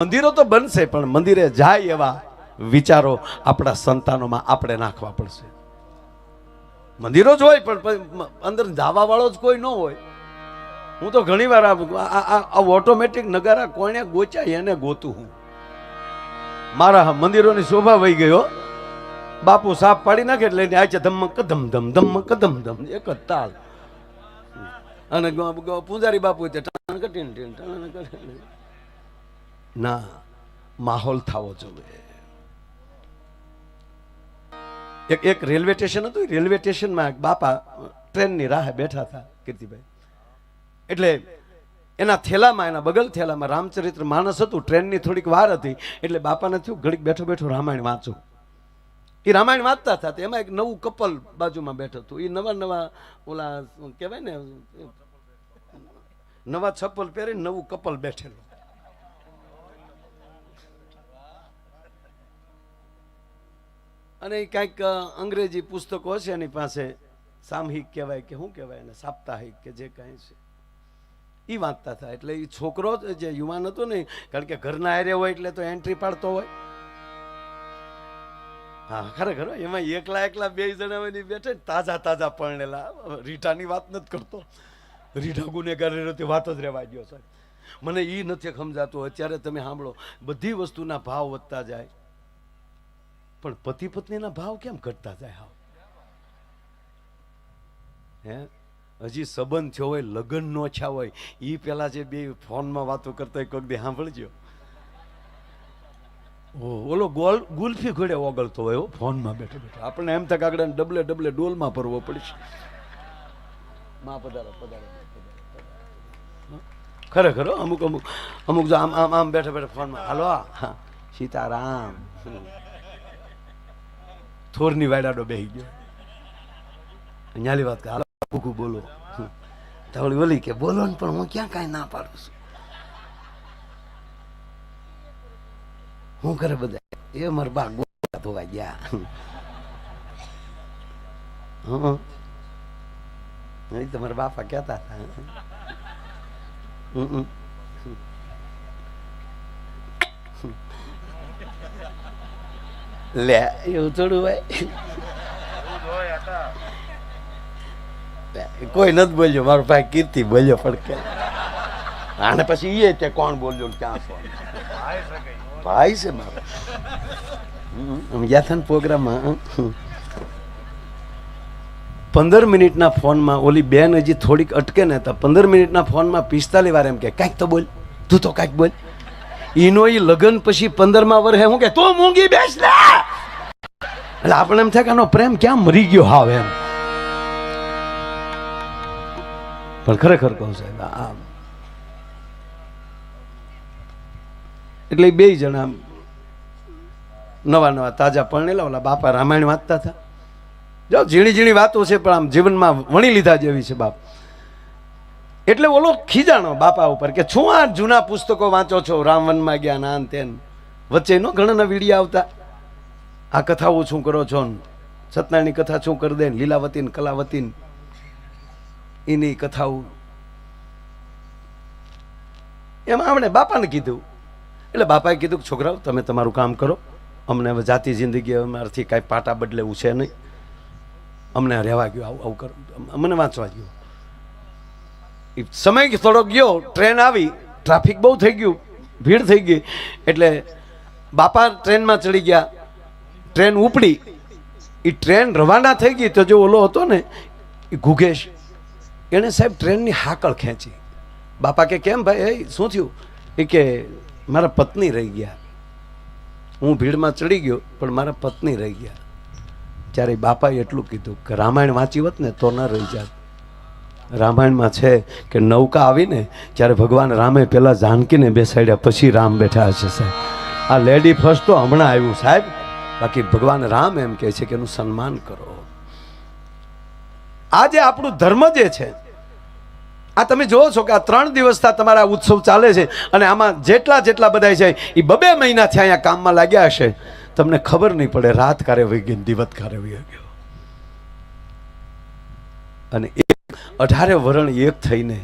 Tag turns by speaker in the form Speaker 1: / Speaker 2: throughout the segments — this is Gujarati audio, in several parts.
Speaker 1: મંદિરો તો બનશે પણ મંદિરે જાય એવા વિચારો આપણા સંતાનોમાં આપણે નાખવા પડશે. મંદિરો જ હોય પણ અંદર જવા વાળો જ કોઈ ન હોય. હું તો ઘણી વાર ઓટોમેટિક નગારા કોણે ગોચ્યા એને ગોતું હું. મારા મંદિરોની શોભા વહી ગયો. બાપુ સાપ પાડી નાખે એટલે આ છે ધમ કદમ ધમ ધમ કદમ ધમ એક જ તાલ. અને પૂજારી બાપુ ના, માહોલ થવો જોઈએ. એક રેલવે સ્ટેશન હતું. રેલવે સ્ટેશનમાં બાપા ટ્રેનની રાહે બેઠા હતા કીર્તિભાઈ. એટલે એના થેલામાં, એના બગલ થેલામાં રામચરિત્ર માનસ હતું. ટ્રેનની થોડીક વાર હતી એટલે બાપાને થયું ઘડીક બેઠો બેઠો રામાયણ વાંચું. એ રામાયણ વાંચતા હતા. એમાં એક નવું કપલ બાજુમાં બેઠું હતું. એ નવા ઓલા કહેવાય ને, નવા ચપ્પલ પહેરીને નવું કપલ બેઠેલું. અને એ કાંઈક અંગ્રેજી પુસ્તકો હશે એની પાસે, સામહિક કહેવાય કે શું કહેવાય એને, સાપ્તાહિક કે જે કાંઈ છે એ વાંચતા હતા. એટલે એ છોકરો જે યુવાન હતો ને, કારણ કે ઘરના હારે હોય એટલે તો એન્ટ્રી પાડતો હોય. હા ખરેખર એમાં એકલા એકલા બે જણા હોય બેઠે તાજા તાજા પરણેલા. રીઢાની વાત નથી કરતો. રીઢા ગુનેગાર વાત જ રહેવા ગયો સાહેબ. મને એ નથી સમજાતું. અત્યારે તમે સાંભળો, બધી વસ્તુના ભાવ વધતા જાય પણ પતિ પત્નીના ભાવ કેમ ઘટતા જાય? હાવ હે, હજી સંબંધ થયો હોય, લગ્ન નો થયા હોય, એ પેલા જે બે ફોનમાં વાતો કરતા હોય કોઈક દે સાંભળજો. ઓલો ગુલ્ફી ઘોડે ઓગળતો હોય ફોનમાં બેઠો બેઠો. આપણને એમ થાય કે આગળ ડબલે ડબલે ડોલમાં ભરવો પડશે. માં પધારો પધારો. ખરેખર અમુક અમુક અમુક જો આમ આમ આમ બેઠા બેઠા ફોનમાં, હાલો સીતારામ, થોરની વાડાડો બેહી ગયો. ન્યાલી વાત કે હાલો ભૂખું બોલો. ધવળી બોલી કે બોલો ને, પણ હું ક્યાં કાંઈ ના પાડું છું. શું કરે બધા? એ મારા બા ગોળા ધોવા ગયા. તમારા બાપા કહેતા હતા. લે એવું થોડું હોય. કોઈ નથી બોલ્યો. મારો ભાઈ કીર્તિ બોલ્યો પડકે. આને પછી એ કે કોણ બોલ્યો ક્યાં છો? ભાઈ છે મારો. ગયા હતા ને પ્રોગ્રામમાં 15 મિનિટના ફોનમાં ઓલી બેન હજી થોડીક અટકે ને તો 15 મિનિટના ફોનમાં 45 વાર એમ કે કાંઈક તો બોલ, તું તો કાંઈક બોલ. ઈનો ઈ લગ્ન પછી 15મા વર્ષે હું કે તું મૂંગી બેસ ને. એટલે આપણે એમ થાય કે આનો પ્રેમ ક્યાં મરી ગયો હાવ એમ. પણ ખરેખર કહું સાહેબ, આ એટલે બે જણા નવા નવા તાજા પરણેલા ઓલા બાપા રામાયણ વાંચતા હતા. જો ઝીણી ઝીણી વાતો છે પણ આમ જીવનમાં વણી લીધા જેવી છે બાપ. એટલે ઓલો ખીજાણો બાપા ઉપર કે શું આ જૂના પુસ્તકો વાંચો છો, રામવનમાં ગયા નાન તેન. વચ્ચે નો ઘણા વિડીયો આવતા, આ કથાઓ શું કરો છો, સત્યનારાયણની કથા શું કરી દે, લીલાવતી ને કલાવતી એની કથાઓ. એમાં આપણે બાપાને કીધું. એટલે બાપાએ કીધું કે છોકરાઓ તમે તમારું કામ કરો, અમને હવે જાતિ જિંદગી અમારાથી કાંઈ પાટા બદલેવું છે નહીં, અમને રહેવા ગયો, આવું આવું કરો, મને વાંચવા ગયો. સમય થોડો ગયો, ટ્રેન આવી, ટ્રાફિક બહુ થઈ ગયું, ભીડ થઈ ગઈ. એટલે બાપા ટ્રેનમાં ચડી ગયા. ટ્રેન ઉપડી, એ ટ્રેન રવાના થઈ ગઈ તો જો ઓલો હતો ને એ ગુગેશ, એણે સાહેબ ટ્રેનની હાકળ ખેંચી. બાપા કે કેમ ભાઈ, એ શું થયું? એ કે મારા પત્ની રહી ગયા. હું ભીડમાં ચડી ગયો પણ મારા પત્ની રહી ગયા. ત્યારે બાપાએ એટલું કીધું કે રામાયણ વાંચી હોત ને તો ન રહી જાત. રામાયણમાં છે કે નૌકા આવીને ત્યારે ભગવાન રામે પેલા જાનકીને બેસાડ્યા, પછી રામ બેઠા હશે સાહેબ. આ લેડી ફર્સ્ટ તો હમણાં આવ્યું સાહેબ. બાકી ભગવાન રામ એમ કહે છે કે એનું સન્માન કરો. આ જે આપણું ધર્મ જે છે, આ તમે જોવો છો કે આ 3 દિવસથી તમારા ઉત્સવ ચાલે છે. અને આમાં જેટલા જેટલા બધા છે એ 2 મહિનાથી અહીંયા કામમાં લાગ્યા હશે. તમને ખબર નહીં પડે રાત કારે વહી ગઈ, દિવસ કારે વહી ગયો. અને 18 વરણ એક થઈને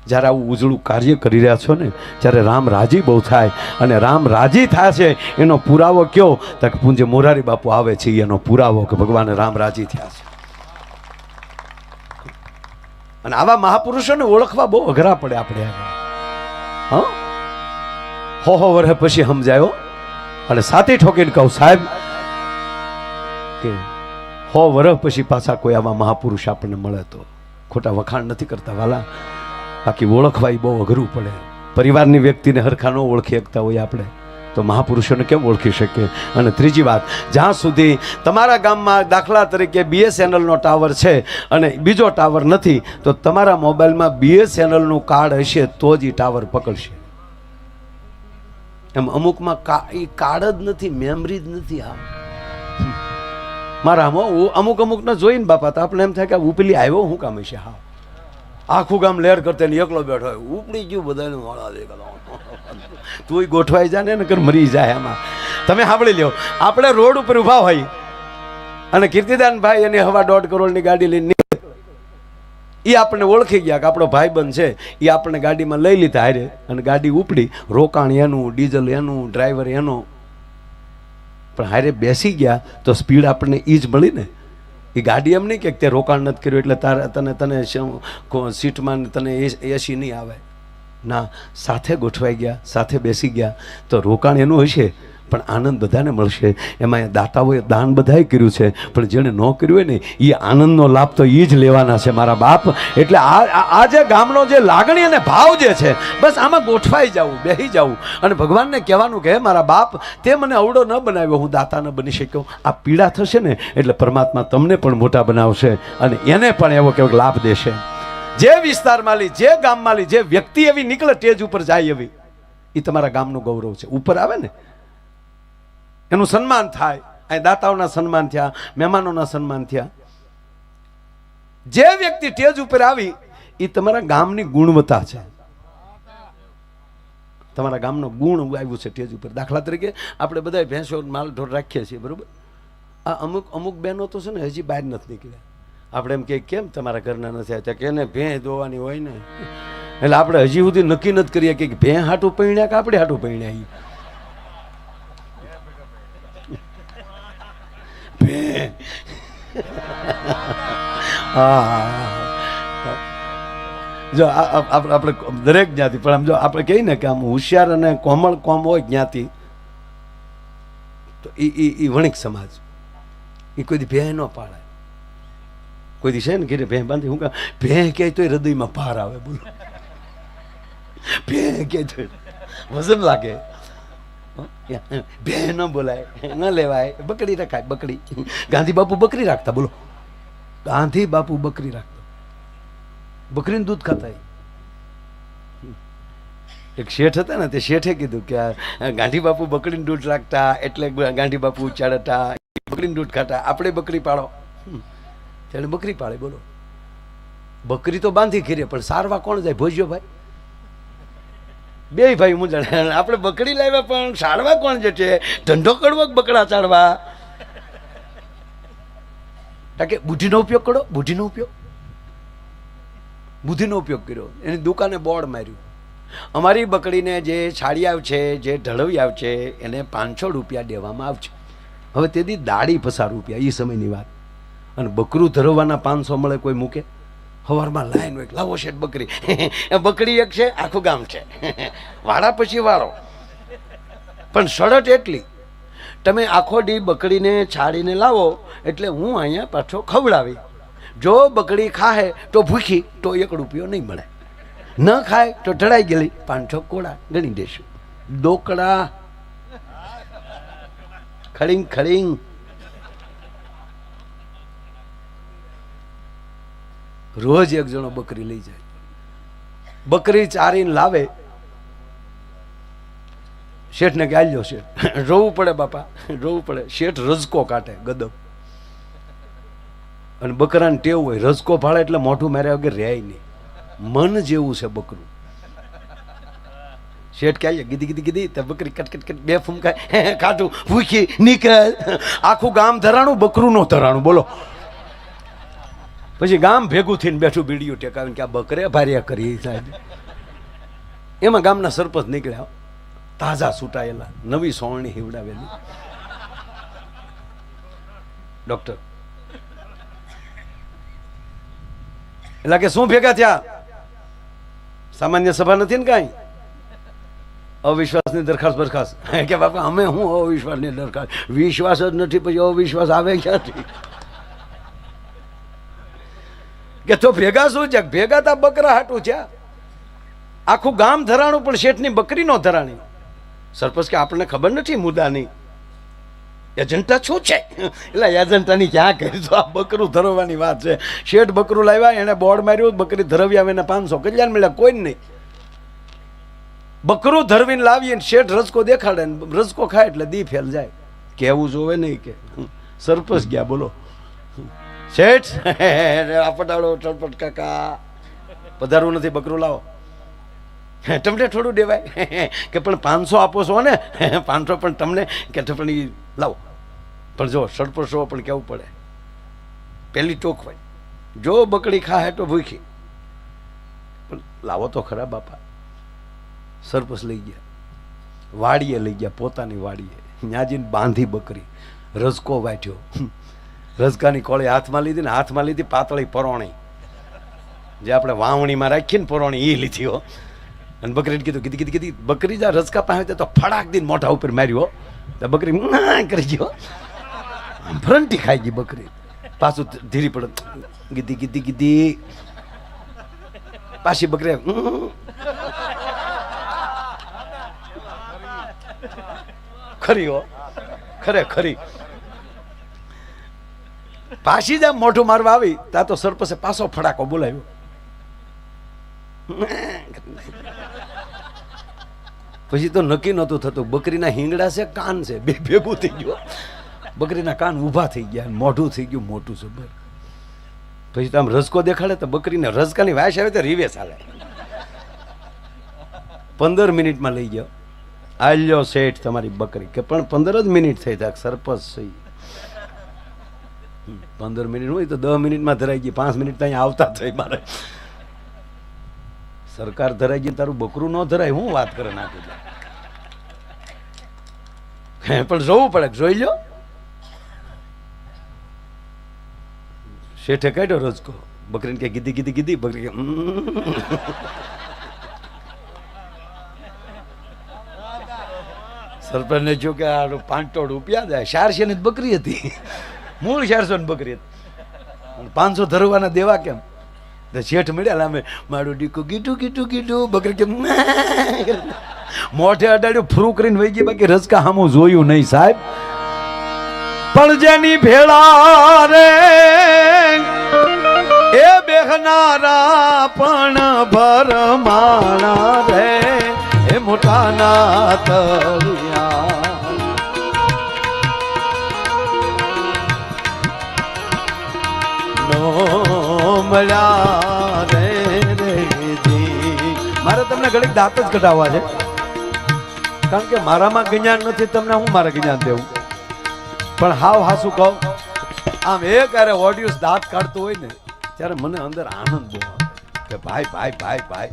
Speaker 1: જ્યારે આવું ઉજળું કાર્ય કરી રહ્યા છો ને, ત્યારે રામ રાજી બહુ થાય. અને રામ રાજી થાય છે એનો પુરાવો કયો? તો પૂજ્ય મોરારી બાપુ આવે છે એનો પુરાવો કે ભગવાન રામ રાજી થયા છે. અને આવા મહાપુરુષોને ઓળખવા બહુ અઘરા પડે આપણે. હા, હો વર્ષ પછી સમજાયો. અને સાથી ઠોકીને કહું સાહેબ કે 100 વર્ષ પછી પાછા કોઈ આવા મહાપુરુષ આપણને મળે તો ખોટા વખાણ નથી કરતા વાલા, બાકી ઓળખવા બહુ અઘરું પડે. પરિવારની વ્યક્તિને હરખા ન ઓળખી શકતા હોય આપણે તો મહાપુરુષોને કેમ ઓળખી શકીએ? અને ત્રીજી વાત, જ્યાં સુધી તમારા ગામમાં દાખલા તરીકે BSNLનો ટાવર છે અને બીજો ટાવર નથી, તો તમારા મોબાઈલમાં BSNLનું કાર્ડ હશે તો જ એ ટાવર પકડશે. એમ અમુકમાં એ કાર્ડ જ નથી, મેમરી જ નથી. હા, મારા અમુકને જોઈને બાપા તો આપણે એમ થાય કે ઉપલી આવ્યો શું કામ હશે? હા, આખું ગામ લેર કરતે એકલો બેઠો હોય, ઉપડી ગયું બધાને વાળા દે. તું ગોઠવાઈ જાય ને કર મરી જાય. આમાં તમે સાંભળી લ્યો, આપણે રોડ ઉપર ઊભા હોય અને કીર્તિદાનભાઈ એની 1.5 કરોડની ગાડી લઈને નીકળે, એ આપણને ઓળખી ગયા કે આપણો ભાઈબંધ છે, એ આપણને ગાડીમાં લઈ લીધા હારે અને ગાડી ઉપડી. રોકાણ એનું, ડીઝલ એનું, ડ્રાઈવર એનો, પણ હારે બેસી ગયા તો સ્પીડ આપણને એ જ મળી ને. એ ગાડી એમ નહીં કે તે રોકાણ નથી કર્યું એટલે તને સીટમાં તને એસી નહીં આવે. ના, સાથે ગોઠવાઈ ગયા, સાથે બેસી ગયા તો રોકાણ એનું હશે પણ આનંદ બધાને મળશે. એમાં દાતાઓએ દાન બધાએ કર્યું છે, પણ જેણે ન કર્યું હોય ને એ આનંદનો લાભ તો એ જ લેવાના છે મારા બાપ. એટલે આ જે ગામનો જે લાગણી અને ભાવ જે છે, બસ આમાં ગોઠવાઈ જવું, બેસી જવું અને ભગવાનને કહેવાનું કે મારા બાપ તે મને અવળો ન બનાવ્યો, હું દાતા ન બની શક્યો. આ પીડા થશે ને એટલે પરમાત્મા તમને પણ મોટા બનાવશે અને એને પણ એવો કેવો લાભ દેશે. જે વિસ્તારમાં લી, જે ગામમાં લી, જે વ્યક્તિ એવી નીકળે સ્ટેજ ઉપર જાય એવી, એ તમારા ગામનું ગૌરવ છે. ઉપર આવે ને એનું સન્માન થાય. અહીં દાતાઓના સન્માન થયા, મહેમાનોના સન્માન થયા. જે વ્યક્તિ સ્ટેજ ઉપર આવી એ તમારા ગામની ગુણવત્તા છે, તમારા ગામનો ગુણ આવ્યું છે સ્ટેજ ઉપર. દાખલા તરીકે આપણે બધા ભેંસો માલ ઢોર રાખીએ છીએ, બરોબર? આ અમુક બહેનો તો છે ને હજી બહાર નથી નીકળ્યા. આપણે એમ કે કેમ તમારા ઘરના નથી આવ્યા? કે એને ભેં દોવાની હોય ને, એટલે આપણે હજી સુધી નક્કી નથી કરીએ કે ભેં હાટું પૈણ્યા કે આપણે હાટું પૈણ્યા. જો આપણે દરેક જ્ઞાતિ, પણ આમ જો આપણે કહીએ ને કે આમ હોશિયાર અને કોમળ કોમ હોય જ્ઞાતિ, તો એ વણિક સમાજ, એ કોઈ દી ભેં ન પાડે. કોઈ દી છે ને ઘેરે ભેં બાંધી, હું ભેં કહે તો હૃદયમાં ભાર આવે. બોલો, ભેં કહે તો વજન લાગે. ભેં ન બોલાય, ન લેવાય, બકરી રખાય. બકરી, ગાંધી બાપુ બકરી રાખતા. બોલો, ગાંધી બાપુ બકરી રાખતા, બકરીનું દૂધ ખાતા. એક શેઠ હતા ને, તે શેઠે કીધું કે ગાંધી બાપુ બકરીનું દૂધ રાખતા એટલે ગાંધી બાપુ ઉચ્ચાડતા, બકરીનું દૂધ ખાતા. આપણે બકરી પાડો, ત્યારે બકરી પાડે. બોલો, બકરી તો બાંધી ખીરે, પણ સારવા કોણ જાય? ભોજ્યો ભાઈ, બે ભાઈ હું જાણે. આપણે બકરી લાવ્યા પણ સારવા કોણ જશે? ધંધો કરવો બકરા ચાડવા? કે બુદ્ધિનો ઉપયોગ કરો, બુદ્ધિનો ઉપયોગ કર્યો. એની દુકાને બોર્ડ માર્યું, અમારી બકરીને જે છાડિયાવ છે, જે ઢળવિયાવ છે, એને 500 રૂપિયા દેવામાં આવશે. હવે તેથી દાડી ₹50 એ સમયની વાત. અને બકરું ધરવાના 500 મળે કોઈ મૂકે? સવારમાં લાઈન હોય, લાવો શેઠ બકરી. બકરી એક છે, આખું ગામ છે, વાળા પછી વાળો. પણ શરત એટલી, તમે આખો દી બકરીને છાડીને લાવો એટલે હું અહીંયા પાછો ખવડાવી. જો બકરી ખાય તો ભૂખી તો ₹1 નહીં મળે, ન ખાય તો ઢળાઈ ગયેલી 500 કોડા ગણી દેશું. ડોકડા ખડીંગ ખડીંગ. રોજ એક જણો બકરી લઈ જાય, બકરી ચારીને લાવે. શેઠને કે આલ્યો શેઠ, રોવું પડે બાપા, રોવું પડે. શેઠ રજકો કાઢે, ગદબ. અને બકરાને ટેવ હોય, રજકો ફાળે એટલે મોઢું માર્યા વગર રહે નહીં. મન જેવું છે બકરું. શેઠ કે ગીધી ગીધી ગીધી તો બકરી કટકટ કટ 2 ફૂમકાય, કાઢું ભૂખી નીકળ. આખું ગામ ધરાણું, બકરું નો ધરાણું. બોલો, પછી ગામ ભેગું થઈને બેઠું બીડીયું ટેકાવીને કે આ બકરે ભાર્યા કરી સાહેબ. એમાં ગામના સરપંચ નીકળ્યા, તાજા છૂટાયેલા, નવી સોળણી હિવડાવેલી. ડોક્ટર એટલે કે શું ભેગા થયા? સામાન્ય સભા નથી ને કાંઈ, અવિશ્વાસની દરખાસ્ત બરખાસ્ત. કે બાપા અમે હું અવિશ્વાસની દરખાસ્ત, વિશ્વાસ જ નથી પછી અવિશ્વાસ આવે ક્યાંથી? કે તો ભેગા શું છે? ભેગા તા બકરા હાટું છે. આખું ગામ ધરાણું પણ શેઠની બકરી નો ધરાણી. સરપંચ કે આપણને ખબર નથી મુદ્દાની, એજન્ટા શું છે? એટલે એજન્ટાની ક્યાં કરી તો આ બકરું ધરવવાની વાત છે. શેઠ બકરું લાવ્યા, એને બોર્ડ માર્યું, બકરી ધરવી આવે એને 500 કલ્યાણ મળ્યા. કોઈ નહીં, બકરું ધરવીને લાવીને શેઠ રસકો દેખાડે, રસકો ખાય એટલે દી ફેલ જાય. કેવું જોવે નહીં કે સરપંચ ગયા બોલો શેઠ આપટાડો ચડપટ કાકા પધારવું નથી, બકરું લાવો. તમને થોડું દેવાય કે પણ 500 આપો છો ને, 500 પણ તમને કે પણ લાવો. પણ જો સરપંચ પણ કેવું પડે, પેલી ચોખવાય, જો બકડી ખાય તો ભૂખી, પણ લાવો તો ખરા બાપા. સરપંચ લઈ ગયા, વાડીએ લઈ ગયા, પોતાની વાડીએ. ન્યાજીને બાંધી બકરી, રસકો વાટ્યો, રસકાની કોળી હાથમાં લીધી ને હાથમાં લીધી પાતળી પરોણી, જે આપણે વાવણીમાં રાખીએ ને પરોણી એ લીધી હો. અને બકરીને કીધું કીધી કીધી કીધી બકરી જા રસકા પાસે તો ફડાક દીને મોઢા ઉપર માર્યો. તો બકરી કરી ગયો, ફરંટી ખાઈ ગઈ બકરી. પાછું ધીરી પડે, ગીધી ગીધી ગીધી, પાછી બકરી ખરી હો, ખરે ખરી. પાછી જ મોઢું મારવા આવી ત્યાં તો સરપંચે પાછો ફડાકો બોલાવ્યો. પછી તો નક્કી નહોતું થતું, બકરીના હિંગડા છે કાન છે, બે ભેગું થઈ ગયો. બકરીના કાન ઊભા થઈ ગયા, મોઢું થઈ ગયું મોટું જબર. પછી તો આમ રસકો દેખાડે તો બકરીને રસકાની વાસ આવે તો રીવે ચાલે. 15 મિનિટમાં લઈ ગયો. આલ્યો શેઠ તમારી બકરી. કે પણ 15 જ મિનિટ થઈ થાય સરપંચ સહી. 15 મિનિટ હોય તો 10 મિનિટમાં ધરાઈ ગઈ, 5 મિનિટ ત્યાં આવતા થઈ. મારે સરકાર ધરાઈ ગઈ, તારું બકરું ન ધરાય, હું વાત કરે નાખી. પણ જોવું પડે, જોઈ લો. શેઠે કાઢ્યો રજકો, બકરીને કે ગીધી ગીધી ગીધી, બકરી કે સરપંચને જો કે આ 500 રૂપિયા જાય. 400 ની બકરી હતી, મૂળ 400 ની બકરી હતી, 500 ધરવાના દેવા કેમ? શેઠ મળ્યા અમે મારું ડીકું ગીટું ગીટું ગીટું, બકરી કેમ મોઢે અડાડ્યું, ફ્રૂ કરીને વહી ગઈ. બાકી રસકા હામું જોયું નહીં સાહેબ. પણ જેની ભેળા રે એ બેહનારા પણ ભરમાણા રે, એ મોટાના તળિયા નો મળ્યા રે રેજી. મારે તમને ઘડીક દાંત જ કઢાવવા છે, કારણ કે મારામાં જ્ઞાન નથી, તમને હું મારે જ્ઞાન દેવું. પણ હાવ હાસું કહું, આમ એક અરે ઓડિયન્સ દાંત કાઢતું હોય ને ત્યારે મને અંદર આનંદ બહુ આવે કે ભાઈ ભાઈ ભાઈ ભાઈ,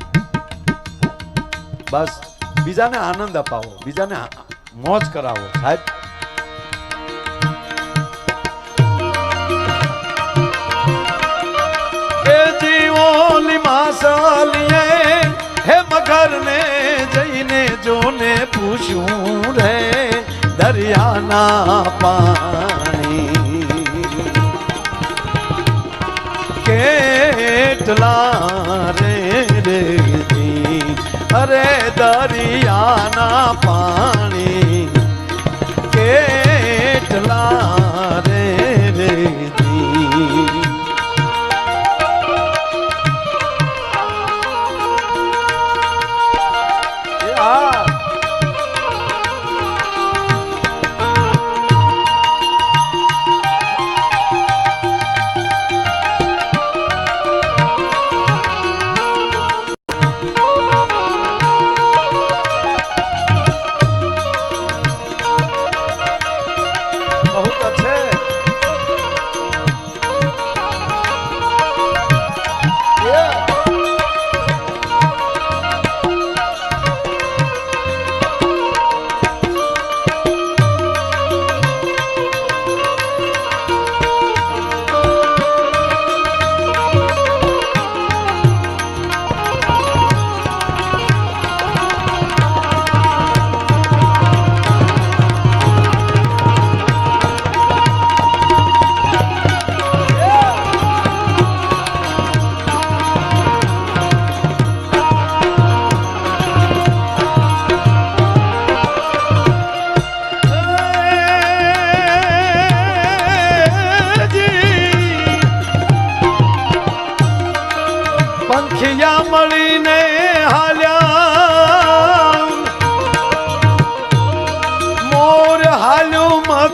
Speaker 1: બસ બીજાને આનંદ અપાવો, બીજાને મોજ કરાવો સાહેબ. એ જીવોલી માસાલીએ હે મગર ને જઈને જોને પૂછ્યું રે, દરિયાના પાણી કેટલા રે રેતી, અરે દરિયાના પાણી કેટલા રે રેતી.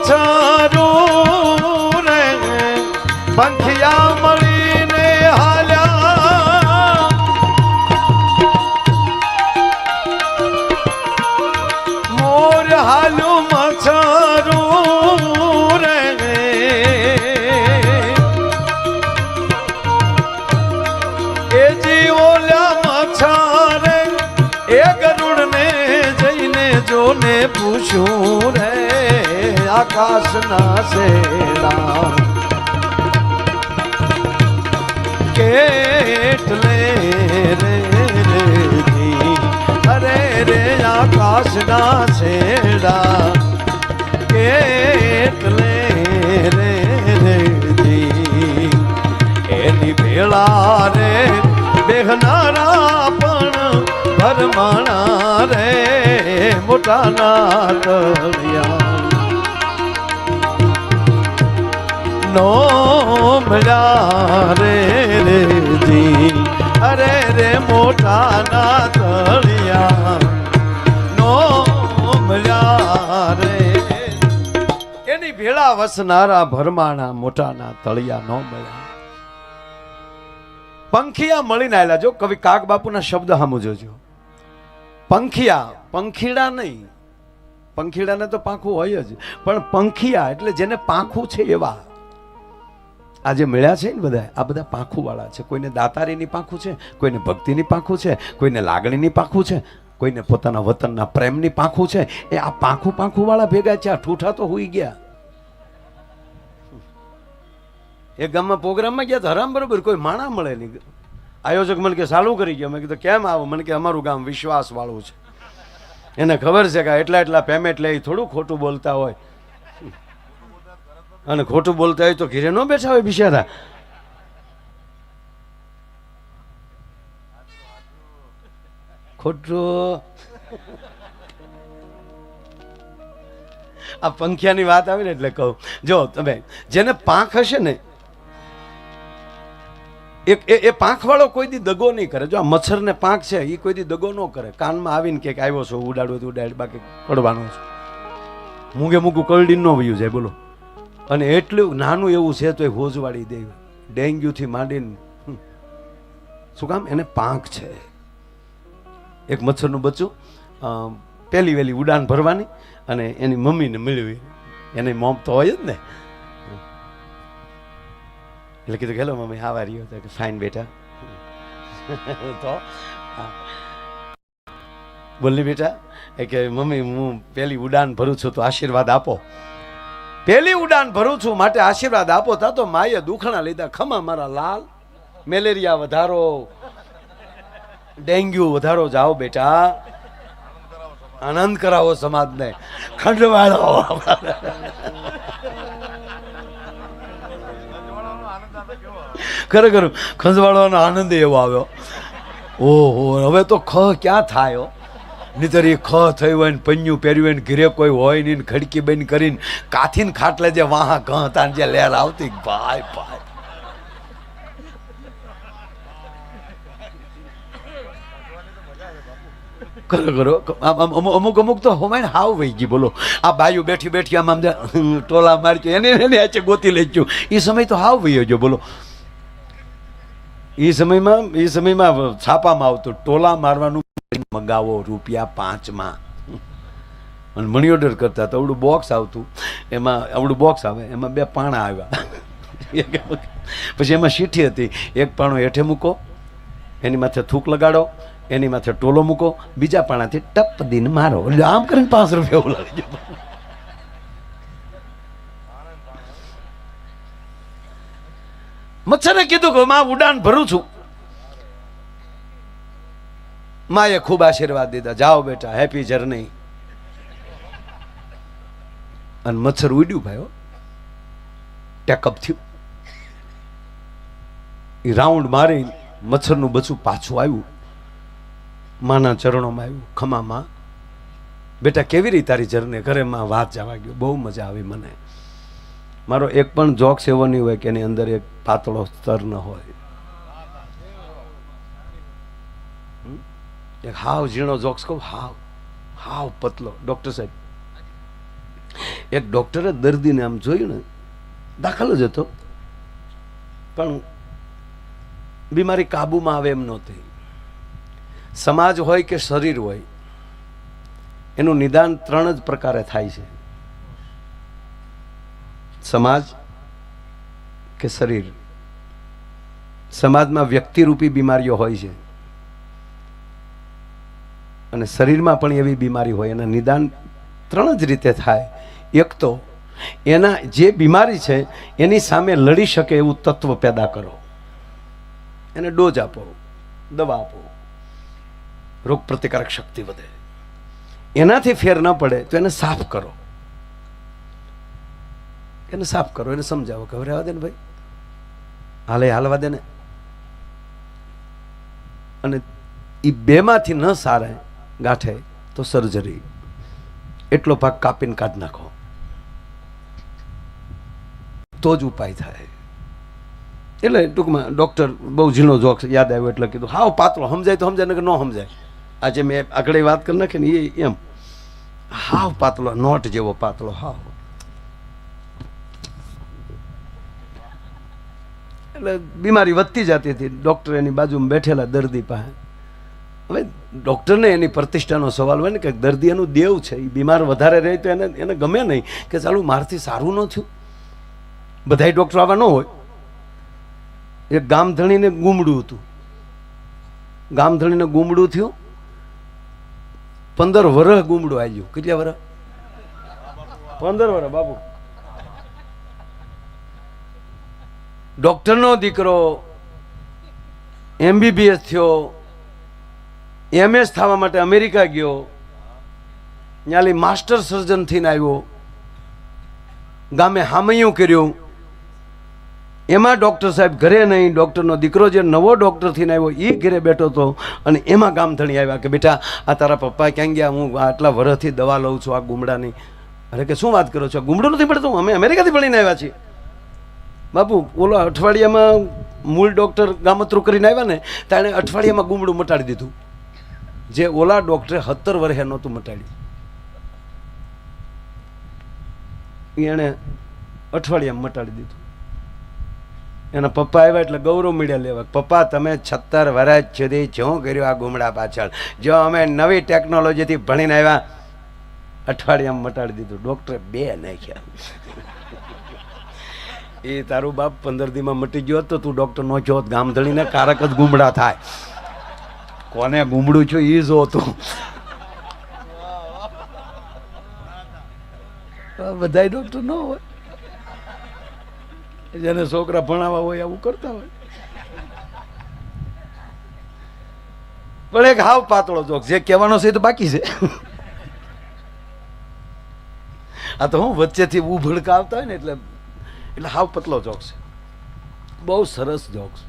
Speaker 1: મચ્છરું રે પંખિયા મળીને હાલ્યા મોર હાલું મચ્છરું રે એ જી ઓલા મચ્છરે એ ગરુડને જઈને જોને પૂછ્યું રે આકાશના શેડા કેટલે રે અરે રે આકાશના શેડા કેટલે રે એની ભેળા રે બેહનારા પણ ભરમાણા રે મોટાના તળિયા નો મળ્યા રે જી અરે રે મોટાના તળિયા નો મળ્યા રે એની ભેળા વસનારા ભરમાણા મોટાના તળિયા નો મળ્યા પંખિયા મળીને આવેલા. જો કવિ કાગ બાપુના શબ્દ સામુ જોજો. પંખિયા, પંખીડા નહીં, પંખીડાને તો પાંખું હોય જ, પણ પંખિયા એટલે જેને પાંખું છે એવા આ જે મળ્યા છે ને બધા, આ બધા પાંખું વાળા છે. કોઈને દાતારીની પાંખું છે, કોઈને ભક્તિની પાંખું છે, કોઈને લાગણીની પાંખું છે, કોઈને પોતાના વતનના પ્રેમની પાંખું છે. એ આ પાંખું વાળા ભેગા છે. આ ઠૂઠા તો હોઈ ગયા. એક ગામમાં પ્રોગ્રામમાં ગયા તો હરામ બરોબર કોઈ માણા મળે નહીં. આયોજક મને કે ચાલુ કરી ગયો. મેં કીધું કેમ આવો? મને કે અમારું ગામ વિશ્વાસ વાળું છે, એને ખબર છે કે એટલા પેમેન્ટ લે, થોડું ખોટું બોલતા હોય. અને ખોટું બોલતા હોય તો ઘીરે ન બેઠા હોય બિચારા. ખોટું આ પંખિયાની વાત આવી ને એટલે કહું, જો તમે જેને પાંખ હશે ને એ પાંખ વાળો કોઈ દી દગો નહીં કરે. જો આ મચ્છર ને પાંખ છે એ કોઈ દી દગો ન કરે. કાનમાં આવીને કે આવ્યો છો ઉડાડવું તો ઉડાડ, બાકી પડવાનો છે. મૂંગે મૂગું કરડી ન વયું જાય બોલો. અને એટલું નાનું એવું છે તો એ હોજવાળી દે. ડેન્ગ્યુથી માંડીને શું કામ? એને પાંખ છે. એક મચ્છરનું બચ્ચું પહેલી વહેલી ઉડાન ભરવાની અને એની મમ્મીને મેળવી. એની મોમ તો હોય જ ને. એટલે કીધું hello mummy, how are you? કે ફાઇન બેટા. તો બોલી બેટા કે મમ્મી હું પહેલી ઉડાન ભરું છું તો આશીર્વાદ આપો. પહેલી ઉડાન ભરું છું માટે આશીર્વાદ આપો. તા તો માએ દુખણા લીધા. ખમા મારા લાલ, મેલેરિયા વધારો, ડેન્ગ્યુ વધારો. જાઓ બેટા, આનંદ કરાવો સમાજને, ખંડવાળો. ખરેખર ખંજવાળવાનો આનંદ એવો આવ્યો. ઓહો, હવે તો ખ ક્યાં થાય? નહીતર એ ખ થયું હોય ને પન્યું પહેર્યું હોય ને ઘીરે કોઈ હોય નહીં, ખડકી બંધ કરીને કાથીને ખાટલે જે વાહા ઘ હતા જે લહેર આવતી, ભાઈ ભાઈ. ખરેખર અમુક તો હોમાય હાવ વહી ગઈ બોલો. આ બાયું બેઠી બેઠી આમ ટોલા મારી એને ગોતી લેજો. એ સમય તો હાવ વહી ગયો બોલો. એ સમયમાં છાપામાં આવતું ટોલા મારવાનું મંગાવો ₹5 અને મની ઓર્ડર કરતા તો અવડું બોક્સ આવતું. એમાં અવડું બોક્સ આવે, એમાં 2 પાણા આવ્યા. પછી એમાં શીઠી હતી. એક પાણો હેઠે મૂકો, એની માથે થૂક લગાડો, એની માથે ટોલો મૂકો, બીજા પાણાથી ટપ દીને મારો. એટલે આમ કરીને ₹5 એવું લાગી ગયું. મચ્છરે કીધું કે માં ઉડાન ભરું છું. માએ ખૂબ આશીર્વાદ દીધા. જાઓ બેટા, હેપી જર્ની. અને મચ્છર ઉડ્યું ભાઈ, ટેકઅપ થયું. એ રાઉન્ડ મારી મચ્છરનું બચ્ચું પાછું આવ્યું, માના ચરણોમાં આવ્યું. ખમામાં બેટા કેવી રીતે તારી જર્ની? ઘરે માં વાત જવા ગયો. બહુ મજા આવી મને. મારો એક પણ જોક્સ એવો નહીં હોય કે એની અંદર એક પાતળો સ્તર ન હોય. એક હાવ ઝીણો જોક્સ કહું, હાવ પતલો. ડૉક્ટર સાહેબ, એક ડૉક્ટરે દર્દીને આમ જોયું ને, દાખલ જ હતો પણ બીમારી કાબૂમાં આવે એમ નહોતી. સમાજ હોય કે શરીર હોય, એનું નિદાન 3 જ પ્રકારે થાય છે: સમાજ કે શરીર. સમાજમાં વ્યક્તિરૂપી બીમારીઓ હોય છે અને શરીરમાં પણ એવી બીમારી હોય. એના નિદાન 3 જ રીતે થાય. એક તો એના જે બીમારી છે એની સામે લડી શકે એવું તત્વ પેદા કરો, એને ડોઝ આપો, દવા આપો, રોગ પ્રતિકારક શક્તિ વધે. એનાથી ફેર ન પડે તો એને સાફ કરો, એને સાફ કરો, એને સમજાવો કે હવે રહેવા દે ને ભાઈ, હાલવા દે ને. અને એ બેમાંથી ન સારે ગાંઠે તો સર્જરી, એટલો ભાગ કાપીને કાઢી નાખો તો જ ઉપાય થાય. એટલે ટૂંકમાં ડૉક્ટર બહુ ઝીણો જોક યાદ આવ્યો એટલે કીધું હાવ પાતળો, સમજાય તો સમજાય, કે ન સમજાય. આજે મેં આગળ વાત કરી નાખી ને એમ હાવ પાતળો, નોટ જેવો પાતળો હાવ. એટલે બીમારી વધતી જતી હતી. ડૉક્ટર એની બાજુમાં બેઠેલા દર્દી પાસે. હવે ડૉક્ટરને એની પ્રતિષ્ઠાનો સવાલ હોય ને કે દર્દી એનું દેવ છે, એ બીમાર વધારે રહે તો એને ગમે નહીં કે ચાલુ મારથી સારું ન થયું. બધાય ડૉક્ટર આવા ન હોય. એક ગામધણીને ગુમડું હતું, ગામધણીને ગુમડું થયું, 15 વર્ષ ગુમડું આવ્યું. કેટલા વર્ષ? 15 વર્ષ બાબુ. ડૉક્ટરનો દીકરો MBBS થયો, MS થવા માટે અમેરિકા ગયો, ત્યાંથી માસ્ટર સર્જન થઈને આવ્યો, ગામે હામૈયું કર્યું. એમાં ડૉક્ટર સાહેબ ઘરે નહીં, ડૉક્ટરનો દીકરો જે નવો ડૉક્ટર થઈને આવ્યો એ ઘરે બેઠો હતો. અને એમાં ગામધણી આવ્યા કે બેટા આ તારા પપ્પા ક્યાં ગયા? હું આટલા વર્ષથી દવા લઉં છું આ ગુમડાની. અરે કે શું વાત કરો છો? ગુમડું નથી પડતું, અમે અમેરિકાથી ભણીને આવ્યા છીએ. બાપુ ઓલો અઠવાડિયામાં મૂળ ડૉક્ટર ગામતરું કરીને આવ્યા ને તો એણે અઠવાડિયામાં ગુમડું મટાડી દીધું, જે ઓલા ડૉક્ટરે 17 વર્ષે નહોતું મટાડ્યું. એણે અઠવાડિયામાં મટાડી દીધું. એના પપ્પા આવ્યા એટલે ગૌરવ મીડિયા લેવા, પપ્પા તમે 17 વર્ષ સુધી શું કર્યું આ ગુમડા પાછળ? જો અમે નવી ટેકનોલોજીથી ભણીને આવ્યા, અઠવાડિયામાં મટાડી દીધું. ડૉક્ટરે 2 નાખ્યા. એ તારું બાપ 15 દીમાં મટી ગયો તો તું ડૉક્ટર નો છો, ગામધણીને કારક જ ગુમડા થાય. કોને ગુમડું છું એ જો તું. બધા ડૉક્ટર ન હોય, જેને છોકરા ભણાવવા હોય આવું કરતા હોય. પણ એક હાવ પાતળો જોક, જે કહેવાનો છે એ તો બાકી છે. આ તો હું વચ્ચેથી ઉભડકા આવતા હોય ને એટલે હાવ પતલો જોક છે, બહુ સરસ જોક છે.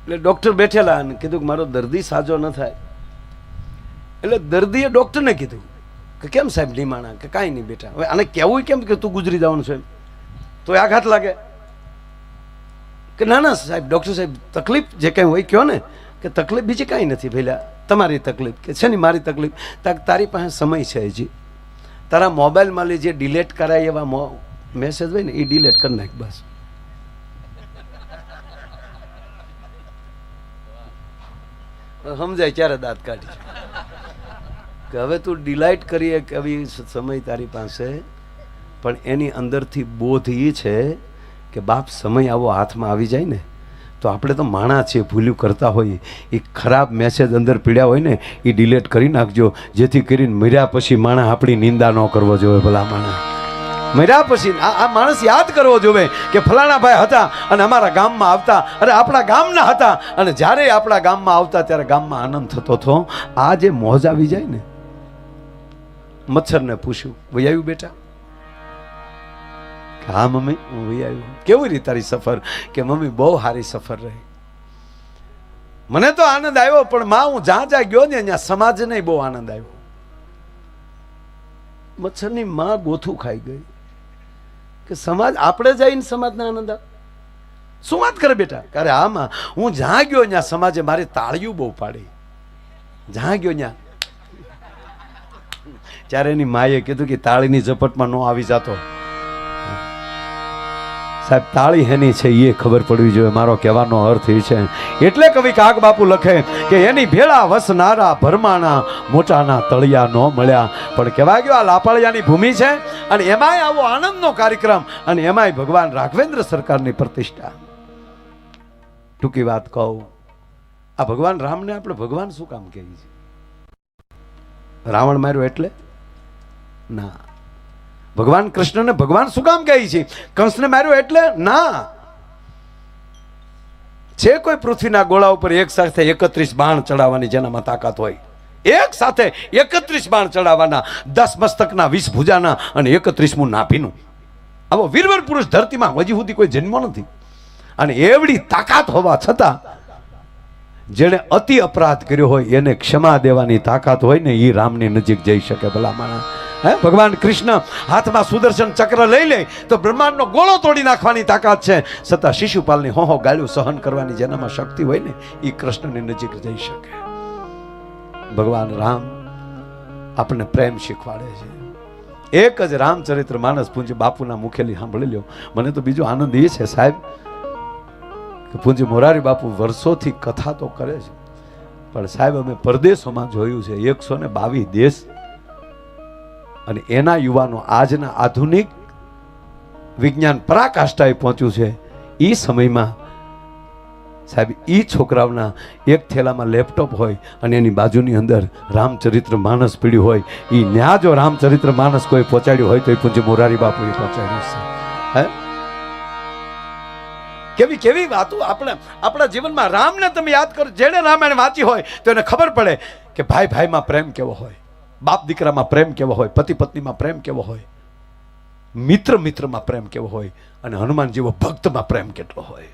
Speaker 1: એટલે ડૉક્ટર બેઠેલા અને કીધું કે મારો દર્દી સાજો ન થાય. એટલે દર્દીએ ડૉક્ટરને કીધું કે કેમ સાહેબ લીમાણા? કે કાંઈ નહીં બેટા, હવે આને કહેવું કેમ કે તું ગુજરી જવાનું છે? તો આઘાત લાગે કે ના ના સાહેબ, ડૉક્ટર સાહેબ તકલીફ જે કંઈ હોય કહો ને, કે તકલીફ બીજી કાંઈ નથી ભઈલા, તમારી તકલીફ. કે છે ને મારી તકલીફ? તારી પાસે સમય છે હજી, તારા મોબાઈલમાં જે ડિલેટ કરાય એવા મેસેજ હોય ને એ ડિલેટ કરી નાખ બસ. સમજાય ત્યારે દાંત કાઢી કે હવે તું ડિલાઇટ કરીએ કે આવી સમય તારી પાસે, પણ એની અંદરથી બોધ એ છે કે બાપ સમય આવો હાથમાં આવી જાય ને તો આપણે તો માણા છીએ, ભૂલ્યું કરતા હોઈએ. એ ખરાબ મેસેજ અંદર પીડ્યા હોય ને એ ડિલેટ કરી નાખજો, જેથી કરીને મર્યા પછી માણા આપણી નિંદા ન કરવો જોઈએ. ભલા માણા મર્યા પછી આ માણસ યાદ કરવો જોઈએ કે ફલાણા ભાઈ હતા અને અમારા ગામમાં આવતા, અરે આપણા ગામના હતા, અને જ્યારે આપણા ગામમાં આવતા ત્યારે ગામમાં આનંદ થતો હતો. આ જે મોજ આવી જાય ને. મચ્છરને પૂછ્યું, વહી આવ્યું બેટા? હા મમ્મી હું વહી આવ્યું. કેવી રીતે તારી સફર? કે મમ્મી બહુ સારી સફર રહી, મને તો આનંદ આવ્યો, પણ માં હું જ્યાં ગયો ને ત્યાં સમાજને બહુ આનંદ આવ્યો. મચ્છરની માં ગોથું ખાઈ ગઈ કે સમાજ આપણે જઈને સમાજને આનંદ આવે. શું વાત કરે બેટા? અરે આમાં હું જ્યાં ગયો ત્યાં સમાજે મારી તાળીઓ બહુ પાડી, જ્યાં ગયો ત્યાં. ત્યારે એની માએ કીધું કે તાળીની ઝપટમાં ન આવી જાતો. સાહેબ તાળી હેની છે એ ખબર પડવી જોઈએ. મારો કહેવાનો અર્થ એ છે. એટલે કવિ કાગ બાપુ લખે કે એની ભેળા વસનારા ભરમાણા મોટાના તળિયા ન મળ્યા. પણ કહેવાય ગયો આ લાપાળિયાની ભૂમિ છે અને એમાંય આવો આનંદનો કાર્યક્રમ અને એમાંય ભગવાન રાઘવેન્દ્ર સરકારની પ્રતિષ્ઠા. ટૂંકી વાત કહું, આ ભગવાન રામને આપણે ભગવાન શું કામ કહીએ છીએ? રાવણ માર્યો એટલે ના. ભગવાન કૃષ્ણને ભગવાન શું કામ કહે છે? કંસને માર્યો એટલે ના. છે કોઈ પૃથ્વીના ગોળા ઉપર એક સાથે 31 બાણ ચડાવવાની જેનામાં તાકાત હોય? એક સાથે 31 બાણ ચડાવવાના, 10 મસ્તકના, 20 ભુજાના અને 31મું નાભીનું. આવો વીરવર પુરુષ ધરતીમાં હજી સુધી કોઈ જન્મ નથી. અને એવડી તાકાત હોવા છતાં જેણે અતિ અપરાધ કર્યો હોય એને ક્ષમા દેવાની તાકાત હોય ને એ રામની નજીક જઈ શકે. ભલા માણસ. હે, ભગવાન કૃષ્ણ હાથમાં સુદર્શન ચક્ર લઈ લે તો બ્રહ્માંડનો ગોળો તોડી નાખવાની તાકાત છે, છતાં શિશુપાલની હોહો ગાળ્યું સહન કરવાની જેનામાં શક્તિ હોય ને એ કૃષ્ણની નજીક જઈ શકે. ભગવાન રામ આપણને પ્રેમ શીખવાડે છે. એક જ રામચરિત્ર માનસ પૂજ્ય બાપુના મુખેલી સાંભળી લ્યો. મને તો બીજો આનંદ એ છે સાહેબ કે પૂજ્ય મોરારી બાપુ વર્ષોથી કથા તો કરે છે, પણ સાહેબ અમે પરદેશોમાં જોયું છે 122 દેશ અને એના યુવાનો આજના આધુનિક વિજ્ઞાન પરાકાષ્ઠાએ પહોંચ્યું છે. એ સમયમાં સાહેબ એ છોકરાઓના એક થેલામાં લેપટોપ હોય અને એની બાજુની અંદર રામચરિત્ર માનસ પીડ્યું હોય. એ ન્યા જો રામચરિત્ર માનસ કોઈ પહોંચાડ્યું હોય તો એ પૂજ્ય મોરારી બાપુએ પહોંચાડ્યું છે. હે, કેવી કેવી વાતો આપણા જીવનમાં. રામને તમે યાદ કરો, જેને રામાયણ વાંચી હોય તો એને ખબર પડે કે ભાઈ ભાઈમાં પ્રેમ કેવો હોય, બાપ દીકરામાં પ્રેમ કેવો હોય, પતિ પત્નીમાં પ્રેમ કેવો હોય, મિત્ર મિત્રમાં પ્રેમ કેવો હોય અને હનુમાન જેવો ભક્તમાં પ્રેમ કેટલો હોય.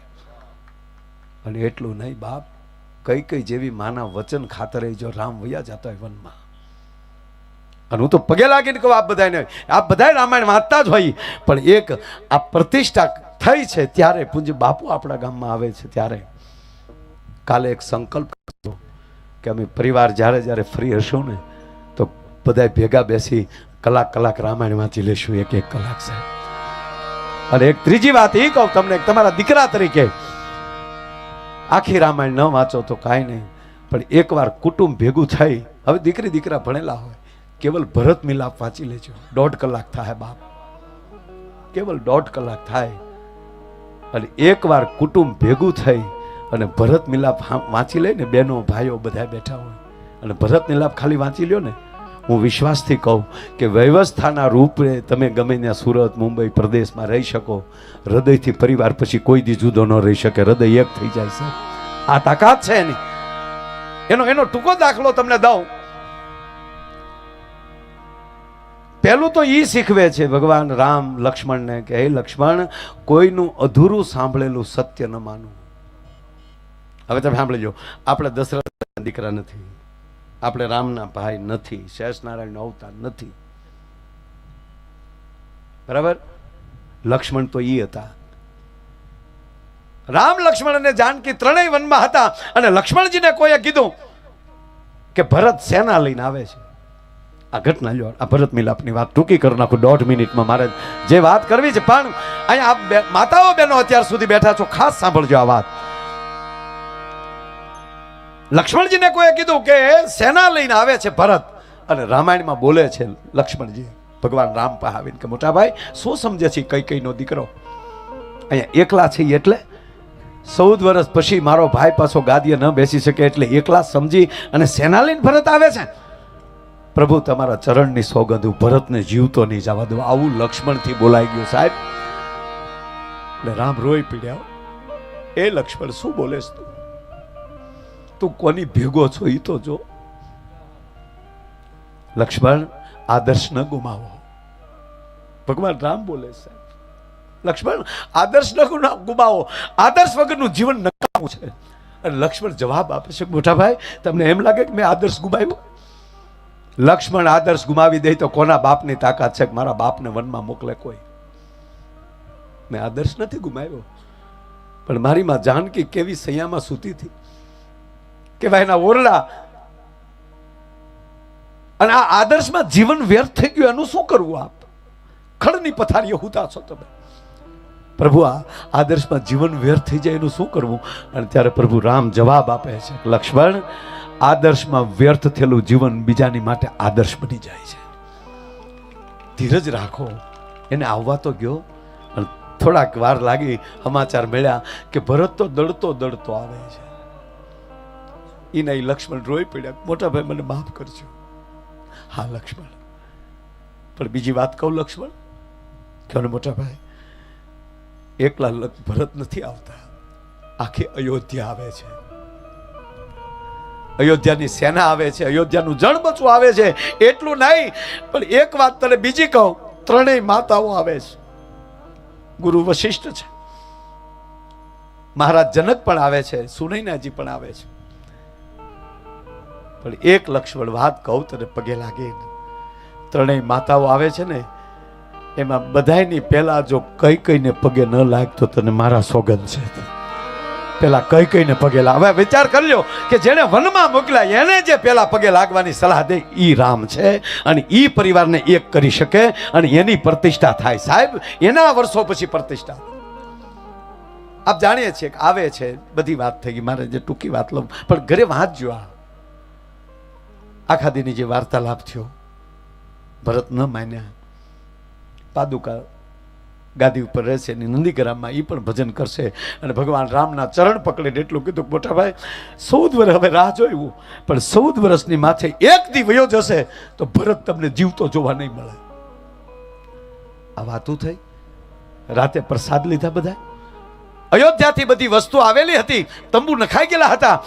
Speaker 1: અને એટલું નહીં બાપ, કઈ કઈ જેવી માના વચન ખાતરે જો રામ વયા જતા હોય વનમાં. અને હું તો પગે લાગીને કહું આપ બધાય રામાયણ વાંચતા જ હોય, પણ એક આ પ્રતિષ્ઠા થઈ છે ત્યારે પૂજ્ય બાપુ આપણા ગામમાં આવે છે ત્યારે કાલે એક સંકલ્પ કર્યો કે અમે પરિવાર જ્યારે જ્યારે ફ્રી હશું ને તો બધા ભેગા બેસી કલાક રામાયણ વાંચી લેશું, એક કલાક સાહેબ. અને એક ત્રીજી વાત એ કહું તમને, તમારા દીકરા તરીકે આખી રામાયણ ન વાંચો તો કાંઈ નહીં, પણ એકવાર કુટુંબ ભેગું થઈ, હવે દીકરી દીકરા ભણેલા હોય, કેવલ ભરત મિલાપ વાંચી લેજો. 1.5 કલાક થાય બાપ, કેવલ 1.5 કલાક થાય. અને એકવાર કુટુંબ ભેગું થઈ અને ભરત મિલાપ વાંચી લે ને, બહેનો ભાઈઓ બધા બેઠા હોય અને ભરત મિલાપ ખાલી વાંચી લ્યો ને, હું વિશ્વાસથી કહું કે વ્યવસ્થાના રૂપે તમે ગમે ત્યાં સુરત મુંબઈ પ્રદેશમાં રહી શકો, હૃદયથી પરિવાર પછી કોઈ દી જુદો ન રહી શકે, હૃદય એક થઈ જાય છે. આ તાકાત છે એની. એનો ટૂંકો દાખલો તમને દઉં. પહેલું તો એ શીખવે છે ભગવાન રામ લક્ષ્મણને કે હે લક્ષ્મણ, કોઈનું અધૂરું સાંભળેલું સત્ય ન માનવું. હવે તમે સાંભળી લો, આપણે દશરથના દીકરા નથી, આપણે રામના ભાઈ નથી, શેષનારાયણનો અવતાર નથી, બરાબર? લક્ષ્મણ તો એ હતા. રામ લક્ષ્મણ અને જાનકી ત્રણેય વનમાં હતા અને લક્ષ્મણજીને કોઈએ કીધું કે ભરત સેના લઈને આવે છે. આ ઘટના લ્યો, આ ભરત મિલાપની વાત ટૂંકી કરી નાખું 1.5 મિનિટમાં. મારે જે વાત કરવી છે, પણ અહીંયા માતાઓ બહેનો અત્યાર સુધી બેઠા છો, ખાસ સાંભળજો આ વાત. લક્ષ્મણજીને કોઈએ કીધું કે સેના લઈને આવે છે ભરત, અને રામાયણમાં બોલે છે લક્ષ્મણજી ભગવાન રામ પાસે આવીને કે મોટા ભાઈ શું સમજે છે કૈકેયીનો દીકરો અહીંયા એકલા છે એટલે 14 વર્ષ પછી મારો ભાઈ પાછો ગાદીએ ન બેસી શકે એટલે એકલા સમજી અને સેના લઈને ભરત આવે છે. પ્રભુ તમારા ચરણની સોગંદ, ભરતને જીવતો નહીં જવા દો. આવું લક્ષ્મણથી બોલાઈ ગયું સાહેબ. એટલે રામ રોઈ પીડ્યા. એ લક્ષ્મણ શું બોલેસ તું કોની ભેગો છો એ તો જો. લક્ષ્મણ આદર્શ ન ગુમાવો. ભગવાન રામ બોલે સાહેબ, લક્ષ્મણ આદર્શ ન ગુમાવો, આદર્શ વગરનું જીવન નકામું છે. અને લક્ષ્મણ જવાબ આપે છે મોટા ભાઈ તમને એમ લાગે કે મેં આદર્શ ગુમાવ્યો? લક્ષ્મણ આદર્શ ગુમાવી દે તો કોના બાપની તાકાત છે કે મારા બાપને વનમાં મોકલે કોઈ? મેં આદર્શ નથી ગુમાવ્યો, પણ મારી માં જાનકી કેવી સૈયામાં સૂતી હતી, કેવા એના ઓરડા અને આ આદર્શમાં જીવન વ્યર્થ થઈ ગયું, એનું શું કરવું? આપ ખડની પથારીએ હુતા છો તમે. પ્રભુ આ આદર્શમાં જીવન વ્યર્થ થઈ જાય એનું શું કરવું? અને ત્યારે પ્રભુ રામ જવાબ આપે છે, લક્ષ્મણ, આદર્શમાં વ્યર્થ થયેલું જીવન બીજાની માટે આદર્શ બની જાય છે. ધીરજ રાખો. એને આવવા તો ગયો, અને થોડાક વાર લાગી, સમાચાર મળ્યા કે ભરત તો દડતો દડતો આવે છે. એના લક્ષ્મણ રોઈ પડ્યા, મોટા ભાઈ મને માફ કરજો. હા લક્ષ્મણ, પણ બીજી વાત કહું લક્ષ્મણ, કે મોટા ભાઈ, એકલા ભરત નથી આવતા, આખી અયોધ્યા આવે છે. અયોધ્યાની સેના આવે છે, અયોધ્યાનું જણબચું આવે છે. એટલું નહીં, પણ એક વાત તને બીજી કહું, ત્રણેય માતાઓ આવે છે. ગુરુ વશિષ્ઠ છે, મહારાજ જનક પણ આવે છે, સુનૈનાજી પણ આવે છે. પણ એક લક્ષ્મણ વાત કહું તને પગે લાગે, ત્રણેય માતાઓ આવે છે ને, એમાં બધાયની પહેલા જો કઈ કઈને પગે ન લાગતો તને મારા સોગંદ છે. પેલા કઈ કઈને પગે લાગ. હવે વિચાર કરજો કે જેને વનમાં મોકલ્યા એને જે પેલા પગે લાગવાની સલાહ દે ઈ રામ છે, અને ઈ પરિવારને એક કરી શકે, અને એની પ્રતિષ્ઠા થાય. સાહેબ, એના વર્ષો પછી પ્રતિષ્ઠા. આપ જાણીએ છીએ કે આવે છે, બધી વાત થઈ ગઈ, મારે જે ટૂંકી વાત લઉં, પણ ઘરે વાંચજો. આખા દીની જે વાર્તાલાપ થયો, ભરત ન માન્યા, પાદુકા ગાદી ઉપર રહેશે, નંદીગ્રામમાં એ પણ ભજન કરશે, અને ભગવાન રામના ચરણ પકડીને એટલું કીધું, મોટા ભાઈ 14 વર્ષ હવે રાહ જોયું, પણ 14 વર્ષની માથે એક દી વયો જશે તો ભરત તમને જીવતો જોવા નહીં મળે. આ વાતું થઈ. રાતે પ્રસાદ લીધા બધા. અયોધ્યાથી બધી વસ્તુ આવેલી હતી, તંબુ નખાઈ ગયેલા હતા.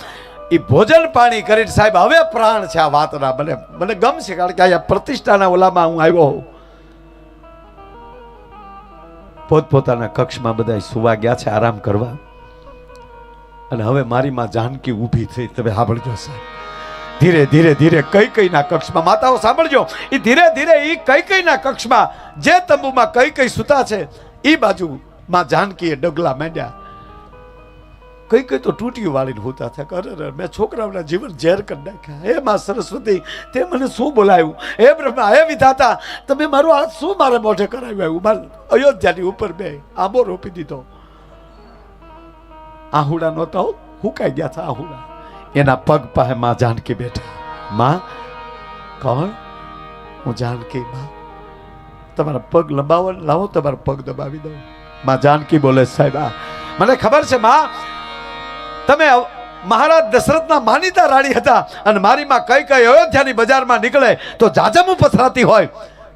Speaker 1: એ ભોજન પાણી કરીને સાહેબ હવે પ્રાણ છે આ વાતના. મને ગમશે, કારણ કે આ પ્રતિષ્ઠાના ઓલામાં હું આવ્યો હોઉં. પોતપોતાના કક્ષમાં બધા સુવા ગયા છે, આરામ કરવા. અને હવે મારી માં જાનકી ઊભી થઈ. તમે સાંભળજો સાહેબ, ધીરે ધીરે ધીરે કઈ કઈના કક્ષમાં, માતાઓ સાંભળજો, એ ધીરે ધીરે એ કઈ કઈના કક્ષમાં, જે તંબુમાં કઈ કઈ સુતા છે એ બાજુ માં જાનકીએ ડગલા માંડ્યા. કઈ કઈ તો ટૂટીઓ વાળીને હોતા થયા. અરે મેં છોકરાઓના જીવન ઝેર કરી નાખ્યા. હે માં સરસ્વતી, તે મને શું બોલાવ્યું? હે બ્રહ્મા, હે વિધાતા, તમે મારો હાથ શું મારે મોઢે કરાવ્યું? મારે અયોધ્યાની ઉપર બે આંબો રોપી દીધો. આહુડા નહોતા, હુકાઈ ગયા હતા આહુડા. એના પગ પાસે માં જાનકી બેઠા. માં, કોણ? હું જાનકી. માં, તમારા પગ લંબાવો, લાવો તમારા પગ દબાવી દો. માં જાનકી બોલે, સાહેબ મને ખબર છે માં, તમે મહારાજ દશરથના માનીતા રાણી હતા, અને મારી માં કઈ કઈ અયોધ્યાની બજારમાં નીકળે તો જાજમું પથરાતી હોય.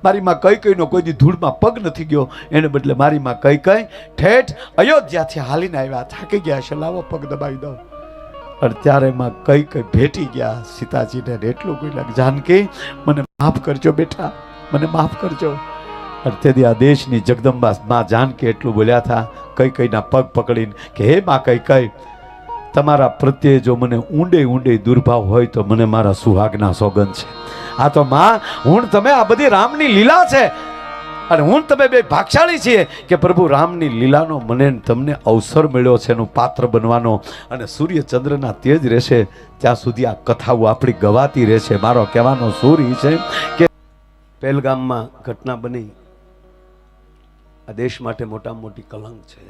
Speaker 1: મારી માં કઈ કઈનો કોઈ દી ધૂળમાં પગ નથી ગયો. એને બદલે મારી માં કઈ કઈ ઠેઠ અયોધ્યાથી હાલીને આવ્યા, થાકી ગયા છે, લાવો પગ દબાવી દો. અને ત્યારે માં કઈ કઈ ભેટી ગયા સીતાજીને. એટલું કોઈ લાગે, જાનકી મને માફ કરજો બેટા, મને માફ કરજો. અને તેથી આ દેશની જગદંબા માં જાનકી એટલું બોલ્યા હતા કઈ કઈના પગ પકડીને કે હે માં કઈ કઈ, તમારા પ્રત્યે જો મને ઊંડે ઊંડે દુર્ભાવ હોય તો મને મારા સુહાગના સોગંદ છે. આ તો માં, હું તમે આ બધી રામની લીલા છે, અને હું તમે બે ભાગશાળી છીએ કે પ્રભુ રામની લીલાનો મને તમને અવસર મળ્યો છે એનું પાત્ર બનવાનો. અને સૂર્ય ચંદ્રના તેજ રહેશે ત્યાં સુધી આ કથાઓ આપણી ગવાતી રહેશે. મારો કહેવાનો સૂર એ છે કે પહેલગામમાં ઘટના બની, આ દેશ માટે મોટામાં મોટી કલંક છે.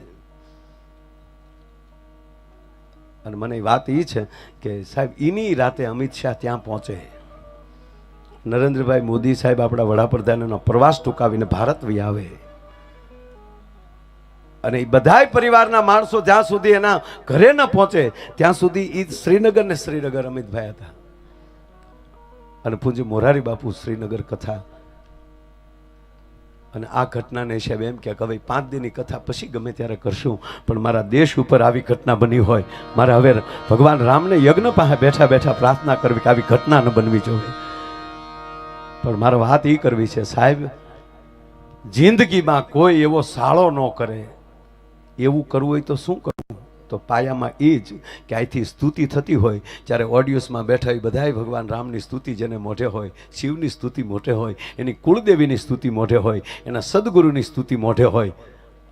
Speaker 1: અને મને વાત એ છે કે સાહેબ એની રાતે અમિત શાહ ત્યાં પહોંચે, નરેન્દ્રભાઈ મોદી સાહેબ આપણા વડાપ્રધાનનો પ્રવાસ ટૂંકાવીને ભારત વહી આવે, અને એ બધાય પરિવારના માણસો જ્યાં સુધી એના ઘરે ન પહોંચે ત્યાં સુધી એ શ્રીનગર ને શ્રીનગર અમિતભાઈ હતા. અને પૂજ્ય મોરારી બાપુ શ્રીનગર કથા. અને આ ઘટનાને હિસાબે એમ કે હવે 5 દિનની કથા પછી ગમે ત્યારે કરશું, પણ મારા દેશ ઉપર આવી ઘટના બની હોય, મારે હવે ભગવાન રામને યજ્ઞ પાસે બેઠા બેઠા પ્રાર્થના કરવી કે આવી ઘટના ન બનવી જોઈએ. પણ મારે વાત એ કરવી છે સાહેબ, જિંદગીમાં કોઈ એવો સાળો ન કરે. એવું કરવું હોય તો શું કરવું? તો પાયામાં એ જ કે અહીંથી સ્તુતિ થતી હોય જ્યારે ઓડિયન્સમાં બેઠા હોય બધાય ભગવાન રામની સ્તુતિ જેને મોઢે હોય, શિવની સ્તુતિ મોઢે હોય, એની કુળદેવીની સ્તુતિ મોઢે હોય, એના સદગુરુની સ્તુતિ મોઢે હોય,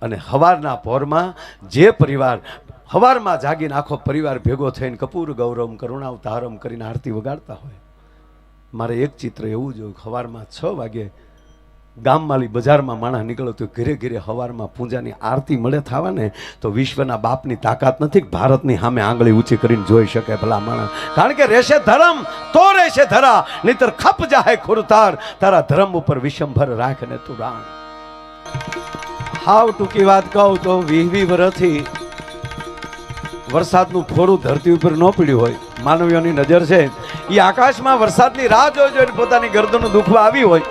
Speaker 1: અને હવારના પહોરમાં જે પરિવાર હવારમાં જાગીને આખો પરિવાર ભેગો થઈને કપૂર ગૌરમ કરુણાવતારમ કરીને આરતી વગાડતા હોય, મારે એક ચિત્ર એવું જોયું, સવારમાં 6 વાગે ગામવાળી બજારમાં માણસ નીકળ્યો તો ઘરે ઘરે સવારમાં પૂજાની આરતી મળે થવા ને તો વિશ્વના બાપની તાકાત નથી કે ભારતની સામે આંગળી ઊંચી કરીને જોઈ શકે ભલા માણસ. કારણ કે રહેશે ધર્મ તો રહેશે ધરા, નહીતર ખપ જાહે ખુરતાર, તારા ધર્મ ઉપર વિશંભર રાખ ને તું રાણ. હાવ ટૂંકી વાત કહું તો 20 વર્ષથી વરસાદનું ફોરું ધરતી ઉપર ન પડ્યું હોય, માનવીઓની નજર છે એ આકાશમાં વરસાદની રાહ જોઈ જોઈને પોતાની ગરદનનું દુખવા આવી હોય,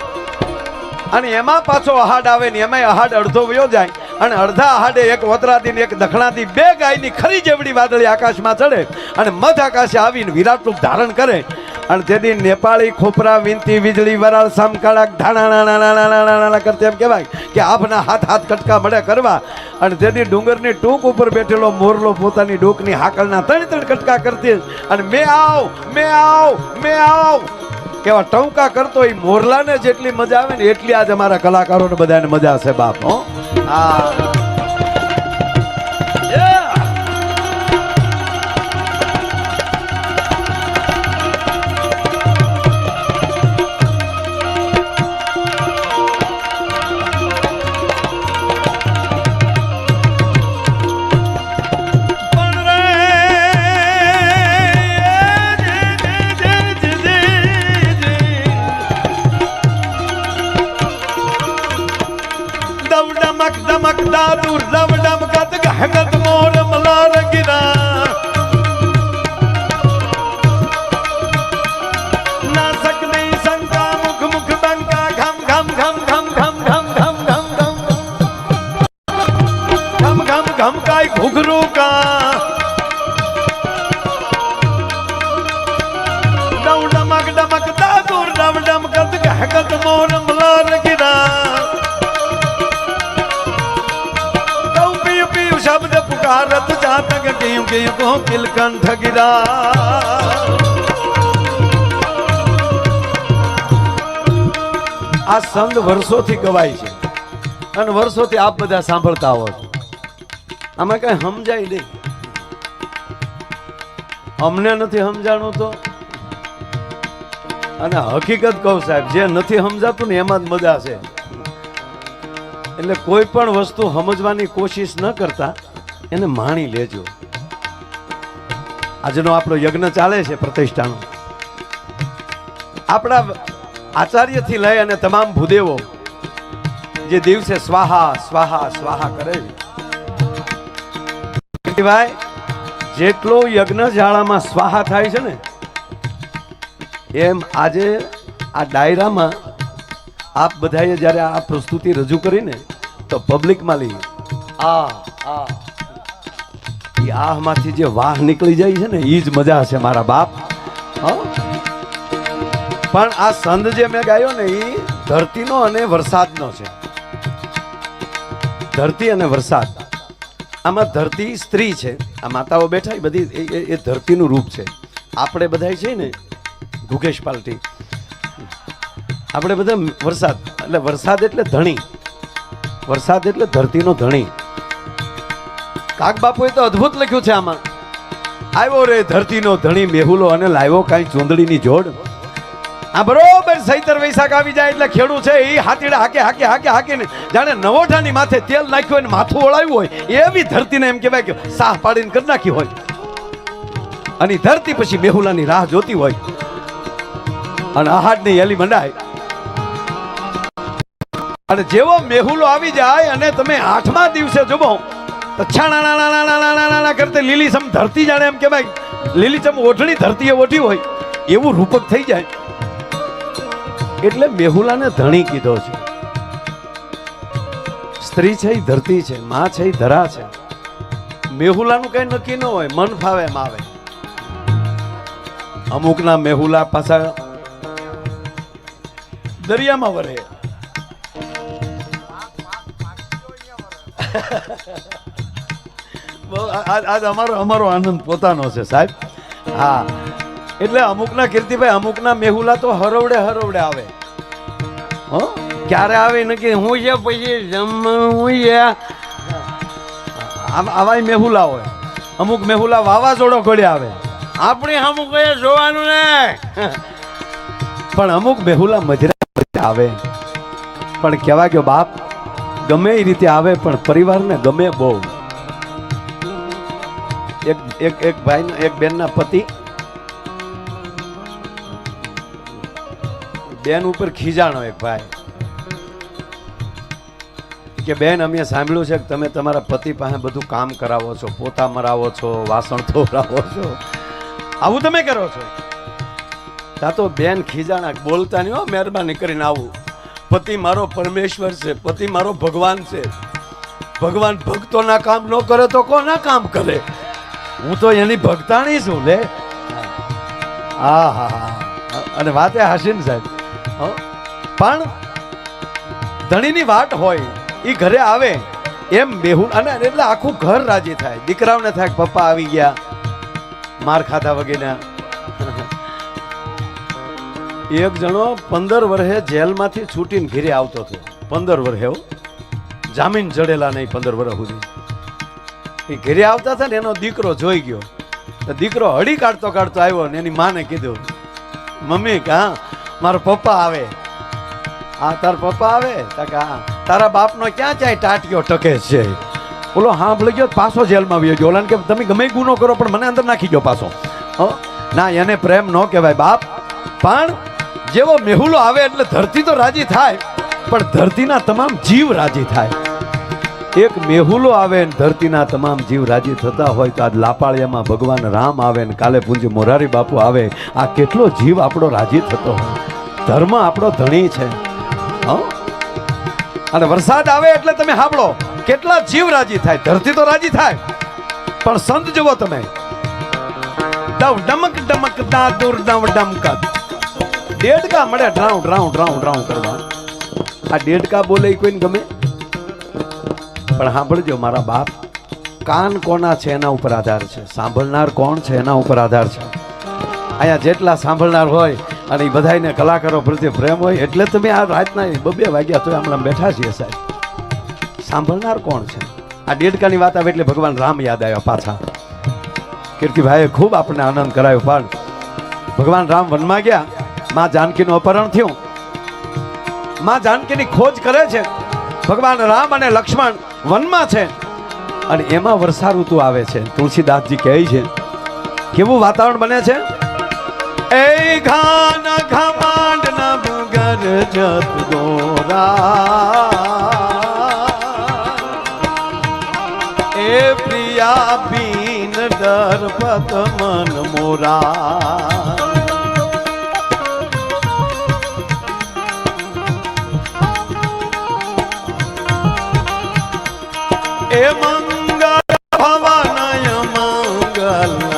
Speaker 1: અને એમાં પાછો અહાડ આવે ને એમાંય અહાડ અડધો વયો જાય, અને અડધા અહાડે એક ઓતરાથી એક દખણાથી 2 ગાયની ખરી જેવડી વાદળી આકાશમાં ચડે અને મધ આકાશે આવીને વિરાટ રૂપ ધારણ કરે. અને તેથી નેપાળી ખોપરા વિનતી વીજળી વરાળ સામકાળા ઢાણા કરતે એમ કહેવાય કે આપના હાથ હાથ કટકા મળે કરવા. અને તેથી ડુંગરની ટૂંક ઉપર બેઠેલો મોરલો પોતાની ડોકની હાકલના 3 કટકા કરતી અને મેં આવ કેવા ટંકા કરતો એ મોરલાને જેટલી મજા આવે ને એટલી આજ અમારા કલાકારોને બધાને મજા છે બાપ. હો दमक दादू रव डम कत गहगत मोर मलार गिरा ना सकनी शंका मुख मुख बंका घम घम घम घम घम घम घम घम घम घम घम घम काय घुघरू का डव डमक डमक दादू रव डम कत गहगत मोर मलार गिरा शब्द पुकारत जातक क्यों क्यों को किलकंठ गिरा. આ સંગ વર્ષોથી ગવાય છે અને વર્ષોથી આપ બધા સાંભળતા આવો છો. આમાં કઈ સમજાય નહીં, અમને નથી સમજાણું તો. અને હકીકત કહું સાહેબ, જે નથી સમજાતું ને એમાં જ મજા છે. એટલે કોઈ પણ વસ્તુ સમજવાની કોશિશ ન કરતા એને માણી લેજો. આજનો આપણો યજ્ઞ ચાલે છે પ્રતિષ્ઠાનો. આપણા આચાર્યથી લઈ અને તમામ ભૂદેવો જે દિવસે સ્વાહા સ્વાહા સ્વાહા કરે છે, ભાઈ જેટલો યજ્ઞ જાળામાં સ્વાહા થાય છે ને એમ આજે આ ડાયરામાં આપ બધાએ જ્યારે આ પ્રસ્તુતિ રજૂ કરીને તો પબ્લિકમાં લઈ આમાંથી જે વાહ નીકળી જાય છે ને એ જ મજા છે મારા બાપ. પણ આ સંદ જે મેં ગાયો ને એ ધરતીનો અને વરસાદનો છે. ધરતી અને વરસાદ. આમાં ધરતી સ્ત્રી છે, આ માતાઓ બેઠા એ બધી એ ધરતીનું રૂપ છે. આપણે બધા છે ને ગુગેશ પાલટી, આપણે બધા વરસાદ એટલે વરસાદ એટલે ધણી, વરસાદ એટલે ધરતીનો ધણી. કાક બાપુએ તો અદ્ભુત લખ્યું છે આમાં, આવ્યો રે ધરતીનો ધણી મેહુલો અને લાવ્યો કાંઈ ચૂંદડીની જોડ. આ બરોબર સૈતર વૈશાખ આવી જાય એટલે ખેડૂ છે એ હાથીડા હાકે હાકે હાકે હાકીને જાણે નવોઠાની માથે તેલ નાખ્યું હોય ને માથું ઓળાવ્યું હોય એવી ધરતીને એમ કહેવાય કે સાહ પાડીને કરી નાખી હોય. અને ધરતી પછી મેહુલાની રાહ જોતી હોય અને આહાડની હેલી મંડાય. અને જેવો મેહુલો આવી જાય અને તમે 8મા દિવસે જોબો તો છાણા કરતે લીલીછમ ધરતી જાણે એમ કહેવાય લીલીછમ ઓઢણી ધરતીએ ઓઢી હોય એવું રૂપક થઈ જાય. એટલે મેહુલાને ધણી કીધો છે. સ્ત્રી છે એ ધરતી છે, માં છે એ ધરા છે. મેહુલાનું કઈ નક્કી ન હોય, મન ફાવે એમ આવે. અમુકના મેહુલા પાછા દરિયામાં વરે. આજ અમારો આનંદ પોતાનો છે સાહેબ. હા, એટલે અમુકના કીર્તિભાઈ અમુકના મેહુલા તો હરવડે હરવડે આવે. ક્યારે આવે નક્કી હું છે પછી હું છે આવા મેહુલા હોય. અમુક મેહુલા વાવાઝોડો ઘડે આવે. આપણે અમુક જોવાનું ને પણ અમુક બેહુલા મજરા આવે, પણ કહેવા ગયો બાપ ગમે એ રીતે આવે પણ પરિવારને ગમે બહુ. એક ભાઈ એક બેનના પતિ બેન ઉપર ખીજાણો. એક ભાઈ કે બેન અમે સાંભળ્યું છે કે તમે તમારા પતિ પાસે બધું કામ કરાવો છો, પોતા મરાવો છો, વાસણ ધોવરાવો છો, આવું તમે કરો છો? તા તો બેન ખીજાણા, બોલતા નહીં હો, મહેરબાની કરીને આવું. પતિ મારો પરમેશ્વર છે, પતિ મારો ભગવાન છે. ભગવાન ભક્તોના કામ ન કરે તો કોના કામ કરે? હું તો એની ભક્તાણી છું લે. હા હા હા, અને વાતે હાસીન સાહેબ. પણ ધણીની વાટ હોય, એ ઘરે આવે એમ બેહું, અને એટલે આખું ઘર રાજી થાય. દીકરાઓને થાય કે પપ્પા આવી ગયા, માર ખાધા વગેરે. એક જણો 15 વર્ષે જેલમાંથી છૂટીને ઘરે આવતો હતો. 15 વર્ષે જામીન જડેલા નહીં, 15 વર્ષ સુધી એ ઘરે આવતા હતા ને એનો દીકરો જોઈ ગયો. તો દીકરો હળી કાઢતો કાઢતો આવ્યો ને એની માને કીધું, મમ્મી હા મારો પપ્પા આવે. હા તાર પપ્પા આવે? હા. તારા બાપનો ક્યાં ચાય ટાટિયો ટકે છે? બોલો હા ભલે ગયો પાછો જેલમાં આવ્યો ગયો. ઓલાને કે તમે ગમે ગુનો કરો પણ મને અંદર નાખી ગયો પાછો. ના, એને પ્રેમ ન કહેવાય બાપ. પણ જેવો મેહુલો આવે એટલે ધરતી તો રાજી થાય, પણ ધરતીના તમામ જીવ રાજી થાય. એક મેહુલો આવે ને ધરતીના તમામ જીવ રાજી થતા હોય તો આજ લાપાળિયામાં ભગવાન રામ આવે ને કાલે પૂજ્ય મોરારી બાપુ આવે, આ કેટલો જીવ આપણો રાજી થતો હોય. ધર્મ આપણો ધણી છે. અને વરસાદ આવે એટલે તમે સાંભળો કેટલા જીવ રાજી થાય. ધરતી તો રાજી થાય, પણ સંત જુઓ તમે, દવ ડમક ડમક દાદુર ડમ ડમક, ડેડકા મળે ડ્રાઉ ડ્રાઉ ડ્રાઉ ડ્રાઉ કરવા. આ ડેડકા બોલે કોઈને ગમે? પણ સાંભળજો મારા બાપ, કાન કોના છે એના ઉપર આધાર છે, સાંભળનાર કોણ છે એના ઉપર આધાર છે. અહીંયા જેટલા સાંભળનાર હોય અને એ બધાને કલાકારો પ્રત્યે પ્રેમ હોય એટલે તમે આ રાતના 2 વાગ્યા તો હમણાં બેઠા છીએ સાહેબ. સાંભળનાર કોણ છે? આ ડેડકાની વાત આવે એટલે ભગવાન રામ યાદ આવ્યા પાછા. કીર્તિભાઈએ ખૂબ આપણને આનંદ કરાયો. પણ ભગવાન રામ વનમાં ગયા, માં જાનકીનું અપહરણ થયું, માં જાનકીની ખોજ કરે છે. ભગવાન રામ અને લક્ષ્મણ વનમાં છે અને એમાં વર્ષા ઋતુ આવે છે. તુલસીદાસજી કહે છે કેવું વાતાવરણ બને છે? એ ઘાન ઘમાંડ ન ભગર જત ગોરા, એ પ્રિયા બીન ડરપત મન મોરા. એ મંગળ ભવનય મંગલનારી,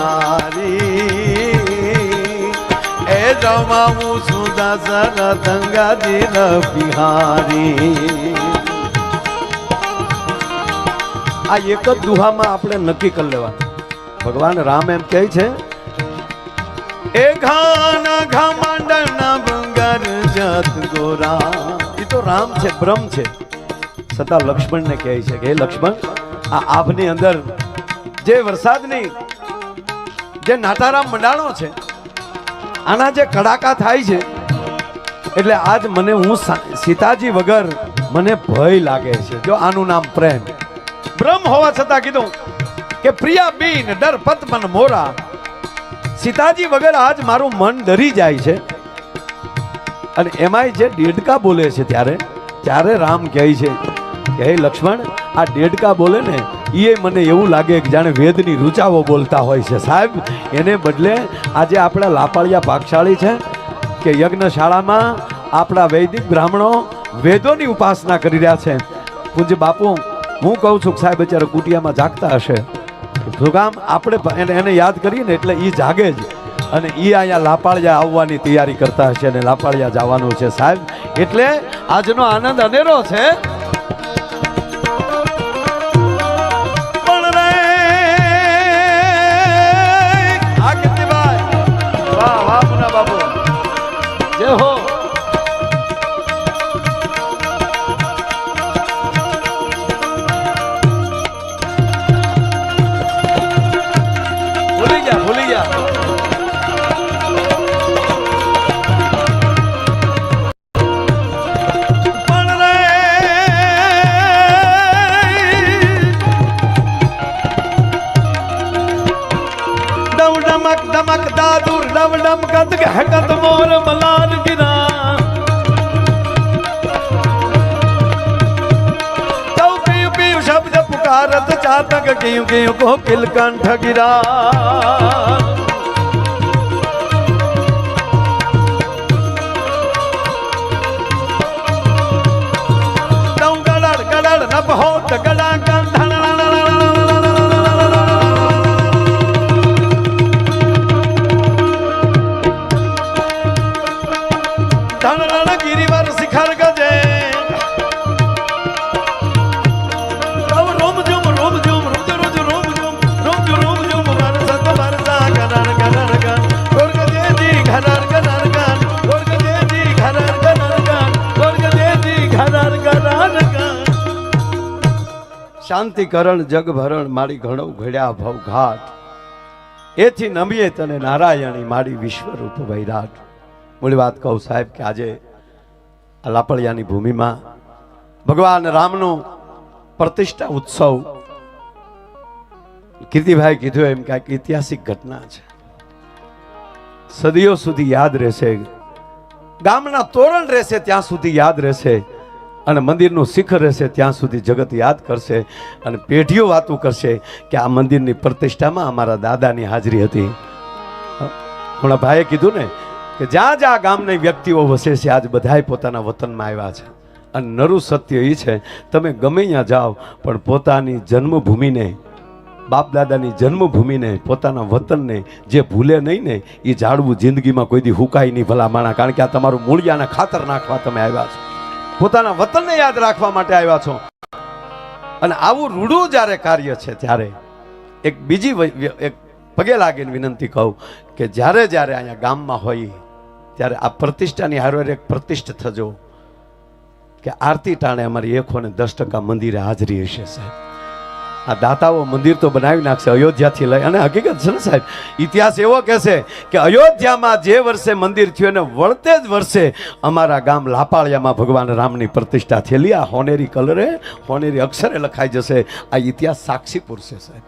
Speaker 1: એ જમાવું સુદા સરતંગાજી બિહારી. આ એક જ દુહામાં આપણે નક્કી કરી લેવાનું. ભગવાન રામ એમ કહે છે, એ ઘાન ઘમંડ નવગર જત ગોરા. એ તો રામ છે, બ્રહ્મ છે, છતાં લક્ષ્મણને કહે છે કે હે લક્ષ્મણ, આ આભની અંદર જે વરસાદની જે નાટારામ મંડાણો છે, આના જે કડાકા થાય છે, એટલે આજ મને હું સીતાજી વગર મને ભય લાગે છે. જો આનું નામ પ્રેમ. બ્રહ્મ હોવા છતાં કીધું કે પ્રિયા બીન ડરપત મન મોરા. સીતાજી વગર આજ મારું મન ડરી જાય છે. અને એમાંય જે ડેડકા બોલે છે ત્યારે રામ કહે છે કે હે લક્ષ્મણ, આ ડેડકા બોલે ને એ મને એવું લાગે કે જાણે વેદની રૂચાઓ બોલતા હોય છે સાહેબ. એને બદલે આજે આપણા લાપાળિયા પાકશાળી છે કે યજ્ઞશાળામાં આપણા વૈદિક બ્રાહ્મણો વેદોની ઉપાસના કરી રહ્યા છે. પૂજ્ય બાપુ, હું કહું છું સાહેબ અત્યારે કુટિયામાં જાગતા હશે. શું કામ? આપણે એને યાદ કરીએ ને એટલે એ જાગે જ, અને એ અહીંયા લાપાળિયા આવવાની તૈયારી કરતા હશે અને લાપાળિયા જવાનું છે સાહેબ. એટલે આજનો આનંદ અનેરો છે. वडम कद कहकत मोर मलार गिरा तो पीयू पीयू शब्द पुकारत चातक कियू कियू कोकिल कंठ गिरा नभ होठ गड़ा गिरिवर शिखर गजे रोम झुम रोम झुम रुज रुज रोम झुम रोम झुम रोम झुम बरसत बरसा गनर गनर गन गोर गजे जी घनर गनर गन गोर गजे जी घनर गनर गन गोर गजे जी घनर गनर गन શાંતિકરણ જગભરણ મારી ઘણો ઘડ્યા ભવઘાટ એથી નમીએ તને નારાયણી મારી વિશ્વરૂપ વૈરાટ. મૂળ વાત કહું સાહેબ કે આજે આ લાપડિયાની ભૂમિમાં ભગવાન રામનો પ્રતિષ્ઠા ઉત્સવ કીર્તિભાઈ કીધું એમ કે ઐતિહાસિક ઘટના છે, સદીઓ સુધી યાદ રહેશે, ગામના તોરણ રહેશે ત્યાં સુધી યાદ રહેશે અને મંદિરનું શિખર રહેશે ત્યાં સુધી જગત યાદ કરશે અને પેઢીઓ વાતો કરશે કે આ મંદિરની પ્રતિષ્ઠામાં અમારા દાદાની હાજરી હતી. હમણાં ભાઈએ કીધું ને કે જ્યાં જ્યાં ગામની વ્યક્તિઓ વસે છે આજ બધાય પોતાના વતનમાં આવ્યા છે અને નરું સત્ય એ છે તમે ગમે ત્યાં જાઓ પણ પોતાની જન્મભૂમિને બાપ દાદાની જન્મભૂમિને પોતાના વતનને જે ભૂલે નહીં ને એ જાળવું જિંદગીમાં કોઈ દી હુકાય નહીં ભલા માણા, કારણ કે આ તમારું મૂળિયાના ખાતર નાખવા તમે આવ્યા છો, પોતાના વતનને યાદ રાખવા માટે આવ્યા છો. અને આવું રૂડું જ્યારે કાર્ય છે ત્યારે એક બીજી એક પગે લાગીને વિનંતી કહું કે જ્યારે જ્યારે અહીંયા ગામમાં હોય ત્યારે આ પ્રતિષ્ઠાની હારે એક પ્રતિષ્ઠ થજો કે આરતી ટાણે અમારી 110% મંદિરે હાજરી હશે. સાહેબ આ દાતાઓ મંદિર તો બનાવી નાખશે અયોધ્યાથી લઈ, અને હકીકત છે ને સાહેબ, ઇતિહાસ એવો કહેશે કે અયોધ્યામાં જે વર્ષે મંદિર થયું એને વળતે જ વર્ષે અમારા ગામ લાપાળિયામાં ભગવાન રામની પ્રતિષ્ઠા થયેલી. આ હોનેરી કલરે હોનેરી અક્ષરે લખાઈ જશે, આ ઇતિહાસ સાક્ષી પૂરશે સાહેબ.